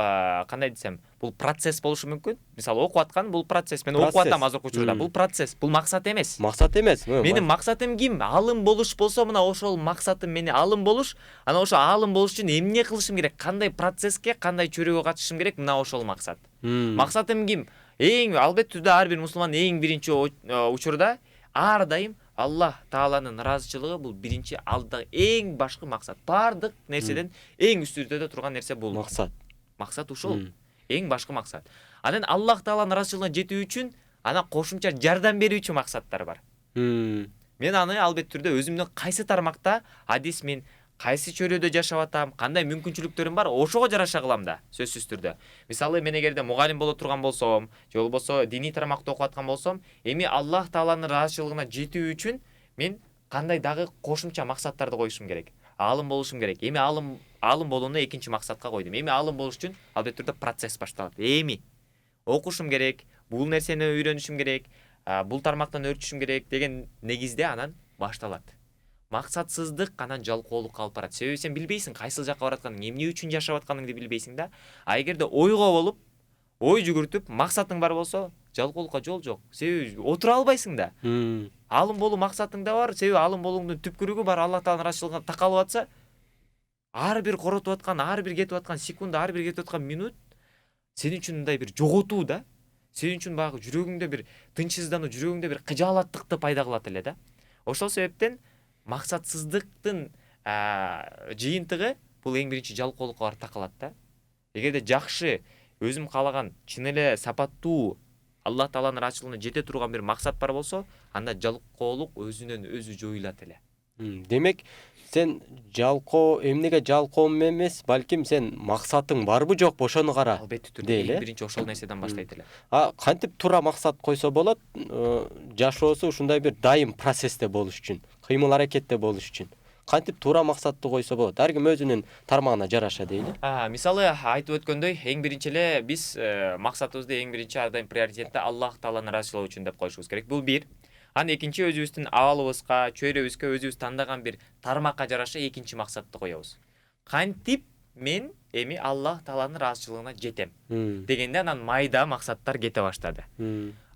кандай десем, бул процесс болушу мүмкүн. Мисалы окуп аткан бул процесс. Мен окуп атам азыркы учурда. Бул процесс, бул максат эмес. Максат эмес. Менин максатым ким? Алым болуш болсо, мына ошол максатым мени алым болуш. Анан ошо алым болуш үчүн эмне кылышым керек? Кандай процесске, кандай чөйрөгө катышышым керек? Мына ошол максат. Максатым ким? Албетте түрдө ар бир мусулман биринчи учурда ар дайым Аллах Тааланын ыраазычылыгы бул биринчи алдыдагы эң башкы максат. Бардык нерседен эң үстүрдө турган нерсе бул. Максат ушул. Эң башкы максат. Анан Аллах Тааланын ыраазычылыгына жетүү үчүн анан кошумча жардам берүүчү максаттар бар. Мен аны албетте түрдө өзүмдүн кайсы тармакта адис мен кайсы чөйрөдө жашап атам, кандай мүмкүнчүлүктөрүм бар, ошого жараша кылам да, сөзсүз түрдө. Мисалы, мен эгерде мугалим боло турган болсом, же болбосо диний тармакта окуп аткан болсом, Аллах Тааланын ыраазычылыгына жетүү үчүн мен кандай дагы кошумча максаттарды коюшум керек. Алым болушум керек. Алым болууну экинчи максатка койдум. Алым болуш үчүн албетте түрдө процесс башталат. Окушум керек, бул нерсени үйрөнүшүм керек, бул тармактан өөрчүшүм керек деген негизде анан башталат. Максатсыздык анан жалкоолукка алып барат. Себеби сен билбейсиң кайсыл жакка баратканыңды, эмне үчүн жашап атканыңды билбейсиң да. Эгерде ойго болуп, ой жүгүртүп, максатың бар болсо, жалкоолукка жол жок. Себеби отура албайсың да. Алым болуу максатың да бар, себеби алым болууңдун түпкүрүгү бар, Аллах Тааланын ыраазычылыгына такалып атса, ар бир коротуп аткан, ар бир кетип аткан секунда, ар бир кетип аткан минут сен үчүн мындай бир жоготуу да. Сен үчүн баягы жүрөгүңдө бир тынчсыздануу, жүрөгүңдө бир кыжаалаттыкты пайда кылат эле да. Ошол себептен максатсыздыктын жыйынтыгы бул эң биринчи жалкоолукка барып такалат да. Эгерде жакшы, өзүм каалаган, чын эле сапаттуу, Аллах Тааланын ыраазычылыгына жете турган бир максат бар болсо, анда жалкоолук өзүнөн өзү жоюлат эле. Демек, сен эмнеге жалкоом эмес, балким сен максатың барбы жокпу ошону кара. Албетте түрдө эң биринчи ошол нерседен баштайт эле. Кантип туура максат койсо болот? Жашоосу ушундай бир дайым процессте болуш үчүн, кыймыл аракетте болуш үчүн. Кантип туура максатты койсо болот? Ар ким өзүнүн тармагына жараша дейли. Мисалы, айтып өткөндөй, эң биринчи эле биз максатыбызды эң биринчи ар дайым приоритетте Аллах Тааланын ыраазычылыгы үчүн деп коюшубуз керек. Бул бир. Анан экинчи, өзүбүздүн абалыбызга, чөйрөбүзгө, өзүбүз тандаган бир тармакка жараша экинчи максатты коебуз. Кантип мен Аллах Тааланын ыраазычылыгына жетем дегенде анан майда максаттар кете баштады.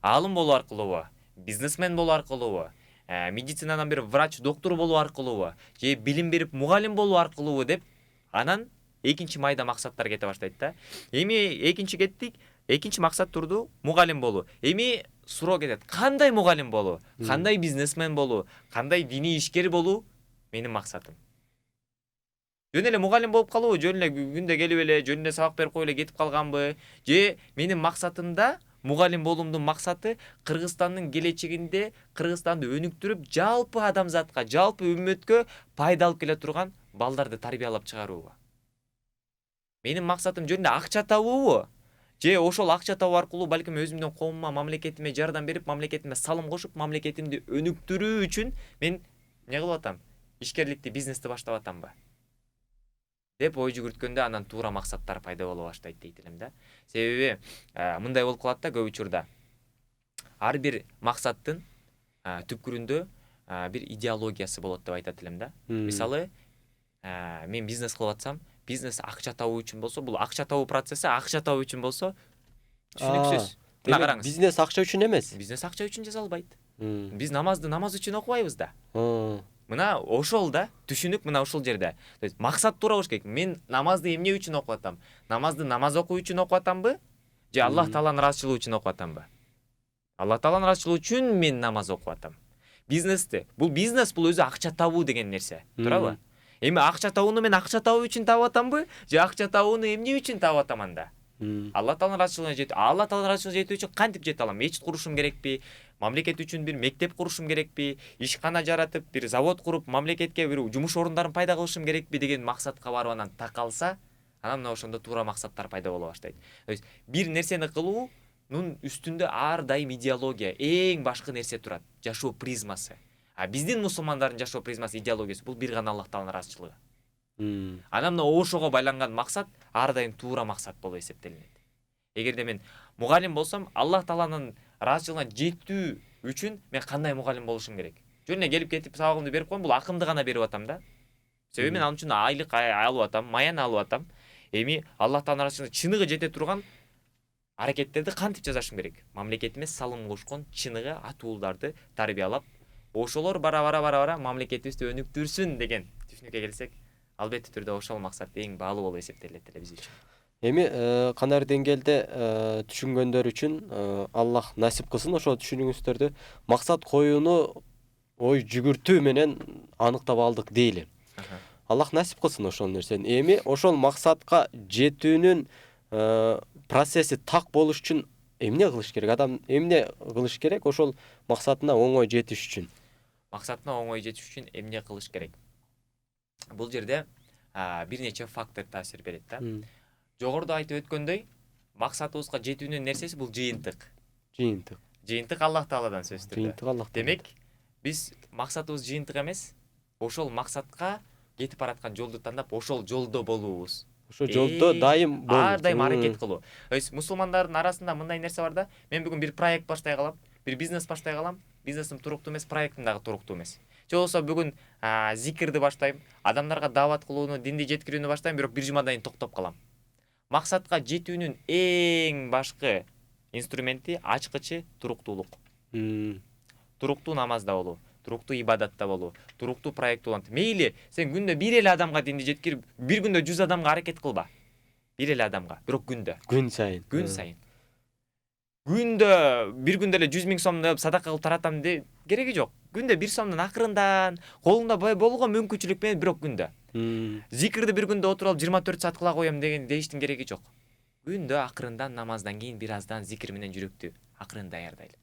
Алым болуу аркылуубу, бизнесмен болуу аркылуубу, медицинадан бир врач, доктор болуу аркылуубу, же билим берип мугалим болуу аркылуубу деп анан экинчи майда максаттар кете баштайт да. Экинчи кеттик, экинчи максат турду мугалим болуу. Суроо кетет. Кандай мугалим болуу? Кандай бизнесмен болуу? Кандай диний ишкер болуу? Менин максатым. Жөн эле мугалим болуп калуу, жөн эле күндө келип эле, жөн эле сабак берип коюп эле кетип калганбы? Же менин максатымда мугалим болуумдун максаты Кыргызстандын келечегинде Кыргызстанды өнүктүрүп, жалпы адамзатка, жалпы үммөткө пайда алып келе турган балдарды тарбиялап чыгаруубу? Менин максатым жөн эле акча табуубу? Же ошол акча табуу аркылуу балким өзүмдүн коомума, мамлекетиме жардам берип, мамлекетиме салым кошуп, мамлекетимди өнүктүрүү үчүн мен эмне кылып атам? Ишкерликти, бизнести баштап атамбы? Деп ой жүгүрткөндө анан туура максаттар пайда боло баштайт дейт элем да. Себеби мындай болуп калат да көп учурда. Ар бир максаттын түпкүрүндө бир идеологиясы болот деп айтат элем да. Мисалы, мен бизнес кылып атсам, бизнес акча табуу үчүн болсо, бул акча табуу процесси акча табуу үчүн болсо, түшүнүксүз. Мына караңыз. Бизнес акча үчүн эмес. Бизнес акча үчүн жасалбайт. Биз намазды намаз үчүн окубайбыз да. Мына ошол да, түшүнүк мына ошол жерде. То есть максат туура болуш керек. Мен намазды эмне үчүн окуп атам? Намазды намаз окуу үчүн окуп атамбы? же Аллах Тааланын ыраазычылыгы үчүн окуп атамбы? Аллах Тааланын ыраазычылыгы үчүн мен намаз окуп атам. Бизнес бул өзү акча табуу деген нерсе, туурабы? Эми акча табууну мен акча табуу үчүн табып атамбы, же акча табууну эмне үчүн табып атам анда? Алла Тааланын ыраазычылыгына жетүү. Алла Тааланын ыраазычылыгына жетүү үчүн кантип жете алам? Мечит курушум керекпи? Мамлекет үчүн бир мектеп курушум керекпи? Ишкана жаратып, бир завод куруп, мамлекетке бир жумуш орундарын пайда кылышым керекпи деген максатка барып анан такалса, анан мына ошондо туура максаттар пайда боло баштайт. То есть бир нерсени кылуунун үстүндө ар дайым идеология, эң башкы нерсе турат. Жашоо призмасы. А биздин мусулмандардын жашоо призмасы, идеологиясы бул бир гана Аллах Тааланын ыраазычылыгы. Анан мына ошого байланган максат ар дайым туура максат болуп эсептелинет. Эгерде мен мугалим болсом, Аллах Тааланын ыраазычылыгына жетүү үчүн мен кандай мугалим болушум керек? Жөн эле келип кетип сабагымды берип коем, бул акымды гана берип атам да. Себеби мен ал үчүн айлык алып атам, маян алып атам. Эми Аллах Тааланын ыраазычылыгына чыныгы жете турган аракеттерди кантип жасашым керек? Мамлекетиме салым кошкон чыныгы ат уулдарды тарбиялап, ошолор бара мамлекетибизди өнүктүрсүн деген түшүнүккө келсек, албетте түрдө ошол максат эң баалуу болуп эсептелет эле биз үчүн. Эми кандай деңгээлде түшүнгөндөр үчүн Аллах насип кылсын ошол түшүнүгүңүздөрдү максат коюуну ой жүгүртүү менен аныктап алдык дейли. Аллах насип кылсын ошол нерсени. Эми ошол максатка жетүүнүн процесси так болуш үчүн эмне кылыш керек? Адам эмне кылыш керек ошол максатына оңой жетиш үчүн? Максатына оңой жетиш үчүн эмне кылыш керек? Бул жерде бир нече фактор таасир берет да. Жогоруда айтып өткөндөй, максатыбызга жетүүнүн нерсеси бул жыйынтык. Жыйынтык Аллах Тааладан сөзсүз түрдө. Жыйынтык Аллах. Демек, биз максатыбыз жыйынтык эмес, ошол максатка кетип бараткан жолду тандап, ошол жолдо болуубуз. Ошол жолдо дайым болуу. Ар дайым аракет кылуу. То есть мусулмандардын арасында мындай нерсе бар да, мен бүгүн бир проект баштай калам, бир бизнес баштай калам, бизнесим туруктуу эмес, проектим дагы туруктуу эмес. Же болбосо бүгүн зикирди баштайм, адамдарга даават кылууну, динди жеткирүүнү баштайм, бирок бир жумадан кийин токтоп калам. Максатка жетүүнүн эң башкы инструменти, ачкычы туруктуулук. Туруктуу намазда болуу, туруктуу ибадатта болуу, туруктуу проект улантып. Мейли, сен күндө бир эле адамга динди жеткирип, бир күндө 100 адамга аракет кылба. Бир эле адамга, бирок күндө. Күн сайын. Күндө бир күндө эле 100 000 сомду садака кылып таратам де кереги жок. Күндө 1 сомдон акырындан, колуңда болгон мүмкүнчүлүк менен бирок күндө. Зикирди бир күндө отуруп алып 24 саат кыла коем деген деиштин кереги жок. Күндө акырындан намаздан кийин бир аздан зикир менен жүрөктү акырын даярдайлы.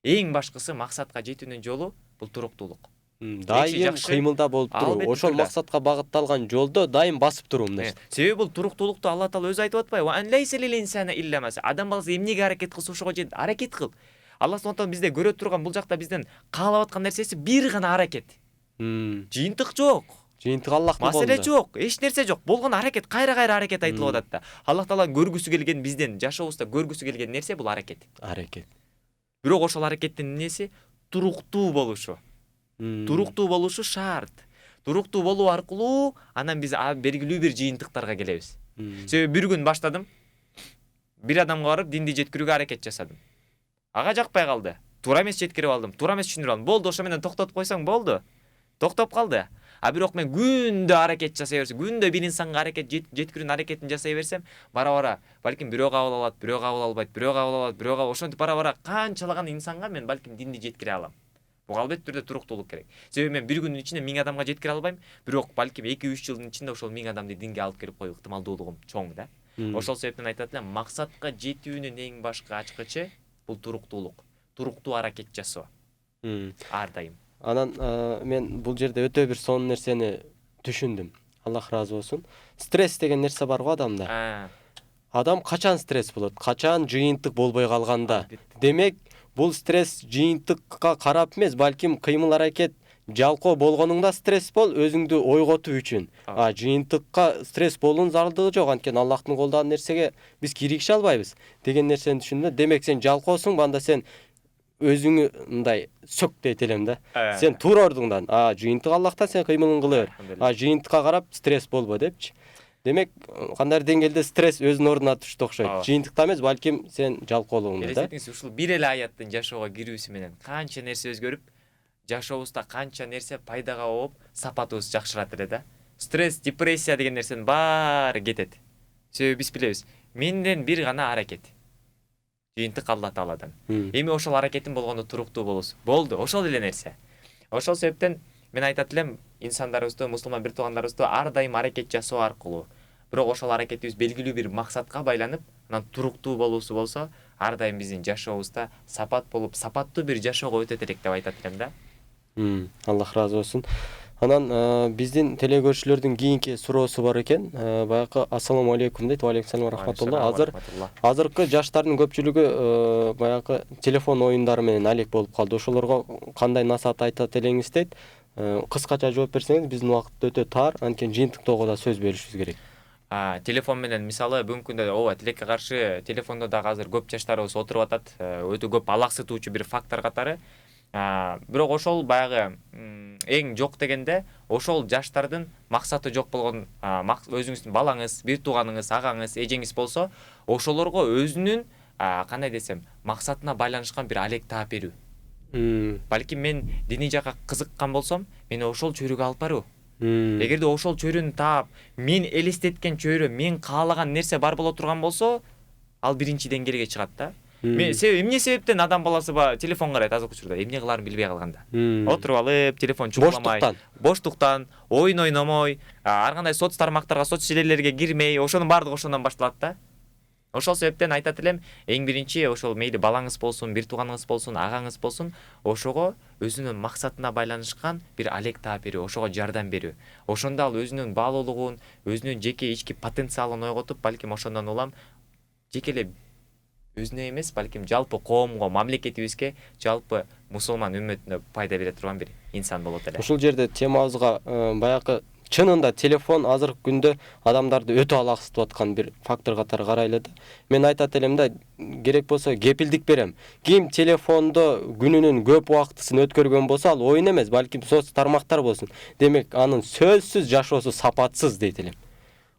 Эң башкысы максатка жетүүнүн жолу бул туруктуулук. Дайым кыймылда болуп туруу, ошол максатка багытталган жолдо дайым басып туруу эмне? Себеби бул туруктуулукту Алла Таала өзү айтып атпайбы? Ан лейса лил инсана илля ма. Адам баласы эмнеге аракет кылса ошого жетет. Аракет кыл. Алла Субхана бизде көрө турган бул жакта бизден каалап аткан нерсеси бир гана аракет. Жыйынтык жок. Жыйынтык Аллахтын колунда. Маселе жок, эч нерсе жок. Болгон аракет, кайра аракет айтылып атат да. Алла Таала көргүсү келген бизден, жашообузда көргүсү келген нерсе бул аракет. Бирок ошол аракеттин эмнеси туруктуу болушу. Туруктуу болушу шарт. Туруктуу болуу аркылуу анан биз белгилүү бир жыйынтыктарга келебиз. Себеби бир күн баштадым, бир адамга барып динди жеткирүүгө аракет жасадым. Ага жакпай калды. Туура эмес жеткирип алдым, туура эмес түшүндүрүп алдым. Болду, ошо менен токтотуп койсоң болду. Токтоп калды. Бирок мен күндө аракет жасай берсем, күндө бир инсанга аракет жеткирүүнүн аракетин жасай берсем, бара балким бирөө кабыл алат, бирөө кабыл албайт, бирөө кабыл алат, бирөө кабыл. Ошентип бара канчалаган инсанга мен балким динди жеткире алам. Буга албетте түрдө туруктуулук керек. Себеби мен бир күнүн ичинде 1000 адамга жеткире албайм, бирок балким 2-3 жылдын ичинде ошол 1000 адамды динге алып келип коюу ыктымалдуулугум чоң да. Ошол себептен айтат элем, максатка жетүүнүн эң башкы ачкычы бул туруктуулук. Туруктуу аракет жасоо. Ар дайым. Анан мен бул жерде өтө бир сонун нерсени түшүндүм. Аллах ыраазы болсун. Стресс деген нерсе бар го адамда. Адам качан стресс болот? Качан жыйынтык болбой калганда. Демек, бул стресс жыйынтыкка карап эмес, балким кыймыл аракет жалкоо болгонуңда стресс бол, өзүңдү ойготуу үчүн. Жыйынтыкка стресс болуунун зарылдыгы жок, анткени Аллахтын колдогон нерсеге биз киригише албайбыз деген нерсени түшүндүм. Демек, сен жалкоосуң, анда сен өзүңү мындай сөк дейт элем да. Сен туура ордуңдан, жыйынтык Аллахтан, сен кыймылың кыла бер. Жыйынтыкка карап стресс болбо депчи. Демек, кандай деңгээлде стресс өзүнүн ордуна түштү окшойт. Жыйынтыкта эмес, балким сен жалкоолугуңда да. Элестетиңиз, ушул бир эле аяттын жашоого кирүүсү менен канча нерсе өзгөрүп, жашообузда канча нерсе пайдага болуп, сапатыбыз жакшырат эле да. Стресс, депрессия деген нерсенин баары кетет. Себеби биз билебиз, менден бир гана аракет. жыйынтык Алла Тааладан. Эми ошол аракетин болгондо туруктуу болосу. Болду, ошол эле нерсе. Ошол себептен мен айтат элем, инсандарыбызды, мусулман бир туугандарыбызды ар дайым аракет жасоо аркылуу, бирок ошол аракетибиз белгилүү бир максатка байланып, анан туруктуу болуусу болсо, ар дайым биздин жашообузда сапат болуп, сапаттуу бир жашоого өтөт элек деп айтат элем да. Аллах разы болсун. Анан биздин телекөрүүчүлөрдүн кийинки суроосу бар экен. Баягы ассаламу алейкум дейт. Ва алейкум салам рахматулла. Азыркы жаштардын көпчүлүгү баягы телефон оюндары менен алек болуп калды. Ошолорго кандай насаат айтат элеңиз дейт. Кыскача жооп берсеңиз, биздин убакыт өтө тар, анткени жыйынтыктоого да сөз беришибиз керек. Телефон менен мисалы бүгүнкү күндө ооба тилекке каршы телефондо дагы азыр көп жаштарыбыз отуруп атат. Өтө көп алаксытуучу бир фактор катары. Бирок ошол баягы эң жок дегенде ошол жаштардын максаты жок болгон, өзүңүздүн балаңыз, бир тууганыңыз, агаңыз, эжеңиз болсо, ошолорго өзүнүн кандай десем, максатына байланышкан бир алек таап берүү. Балким мен диний жакка кызыккан болсом, мени ошол чөйрөгө алып баруу. Эгерде ошол чөйрөнү таап, мен элестеткен чөйрө, мен каалаган нерсе бар боло турган болсо, ал биринчи деңгээлге чыгат да. Эмне себептен адам баласы телефон карайт азыркы учурда, эмне кыларын билбей калганда. Отуруп алып, телефон чукуламай, боштуктан, оюн ойномой, ар кандай соц тармактарга, соц желелерге кирмей, ошонун баардыгы ошондон башталат да. Ошол себептен айтат элем, эң биринчи ошол мейли балаңыз болсун, бир тууганыңыз болсун, агаңыз болсун, ошого өзүнүн максатына байланышкан бир алек таап берүү, ошого жардам берүү. Ошондо ал өзүнүн баалуулугун, өзүнүн жеке ички потенциалын ойготуп, балким ошондон улам жеке эле өзүнө эмес, балким жалпы коомго, мамлекетибизге, жалпы мусулман үммөтүнө пайда бере турган бир инсан болот эле. Ушул жерде темабызга баягы чынында телефон азыркы күндө адамдарды өтө алаксытып аткан бир фактор катары карайлы да. Мен айтат элем да, керек болсо кепилдик берем. Ким телефондо күнүнүн көп убактысын өткөргөн болсо, ал оюн эмес, балким соц тармактар болсун. Демек, анын сөзсүз жашоосу сапатсыз дейт элем.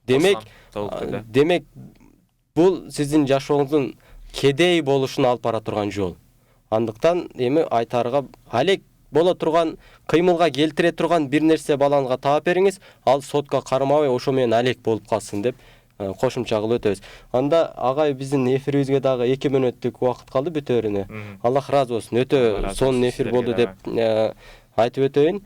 Демек, бул сиздин жашооңуздун кедей болушуна алып бара турган жол. Андыктан эми айтарга алек боло турган, кыймылга келтире турган бир нерсе балаңызга таап бериңиз, ал сотко кармабай ошо менен алек болуп калсын деп кошумча кылып өтөбүз. Анда агай биздин эфирибизге дагы 2 мүнөттүк убакыт калды бүтөөрүнө. Аллах разы болсун. Өтө сонун эфир болду деп айтып өтөйүн.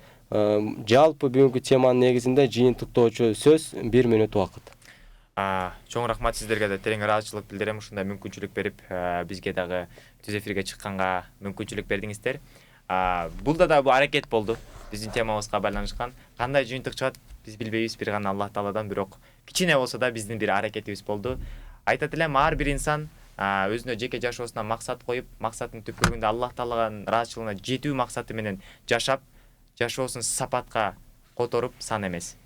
Жалпы бүгүнкү теманын негизинде жыйынтыктоочу сөз 1 мүнөт убакыт. Чоң рахмат сиздерге да терең ыраазычылык билдирем, ушундай мүмкүнчүлүк берип, бизге дагы түз эфирге чыкканга мүмкүнчүлүк бердиңиздер. Бул да аракет болду. Биздин темабызга байланышкан. Кандай жыйынтык чыгат, биз билбейбиз, бир гана Аллах Тааладан, бирок кичине болсо да биздин бир аракетибиз болду. Айтат элем, ар бир инсан өзүнө жеке жашоосуна максат коюп, максатынын түпкүрүндө Аллах Таалаганын ыраазычылыгына жетүү максаты менен жашап, жашоосун сапатка которуп сан эмес.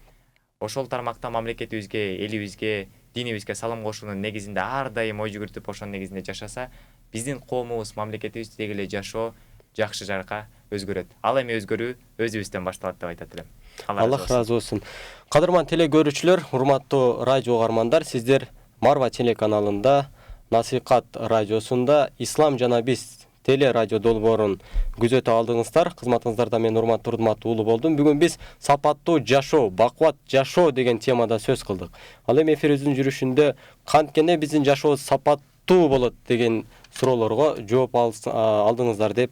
Ошол тармакта мамлекетибизге, элибизге, динибизге салым кошуунун негизинде ар дайым ой жүгүртүп, ошонун негизинде жашаса, биздин коомубуз, мамлекетибиз деги эле жашоо жакшы жакка өзгөрөт. Ал эми өзгөрүү өзүбүздөн башталат деп айтат элем. Аллах разы болсун. Кадырман телекөрүүчүлөр, урматтуу радио угармандар, сиздер Марва телеканалында, Насихат радиосунда Ислам жана биз теле радио долбоорун күзөтүп алдыңыздар. Кызматыңыздарда мен урматтуу уулу болдум. Бүгүн биз сапаттуу жашоо, бакубат жашоо деген темада сөз кылдык. Ал эми эфирибиздин жүрүшүндө канткенде биздин жашообуз сапаттуу болот деген суроолорго жооп алдыңыздар деп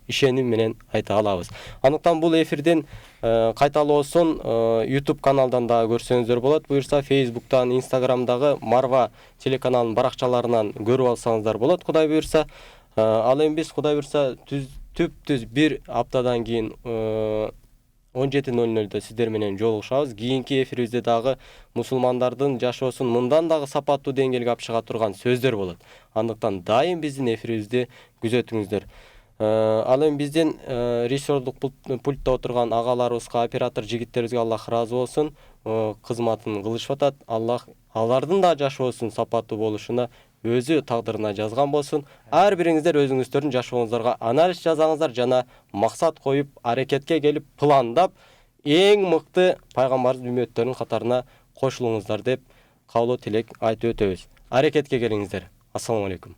ишеним менен айта алабыз. Андыктан бул эфирдин кайталоосун YouTube каналдан да көрсөңүздөр болот. Буюрса Facebook'тан, Instagram'дагы Марва телеканалынын баракчаларынан көрүп алсаңыздар болот, Кудай буюрса. Ал эми биз Кудай буюрса түз бир аптадан кийин 17:00-дө сиздер менен жолугушабыз. Кийинки эфирибизде дагы мусулмандардын жашоосун мындан дагы сапаттуу деңгээлге алып чыга турган сөздөр болот. Андыктан дайым биздин эфирибизди күзөтүңүздөр. Ал эми биздин режиссерлук пультта отурган агаларыбызга, оператор жигиттерибизге Аллах разы болсун. Кызматын кылышып атат. Аллах алардын да жашоосун сапаттуу болушуна өзү тагдырына жазган болсун. Ар бириңиздер өзүңүздөрдүн жашооңуздарга анализ жасаңыздар жана максат коюп, аракетке келип, пландап, эң мыкты пайгамбарыбыз үммөттөрүнүн катарына кошулуңуздар деп каалоо тилек айтып өтөбүз. Аракетке келиңиздер. Ассаламу алейкум.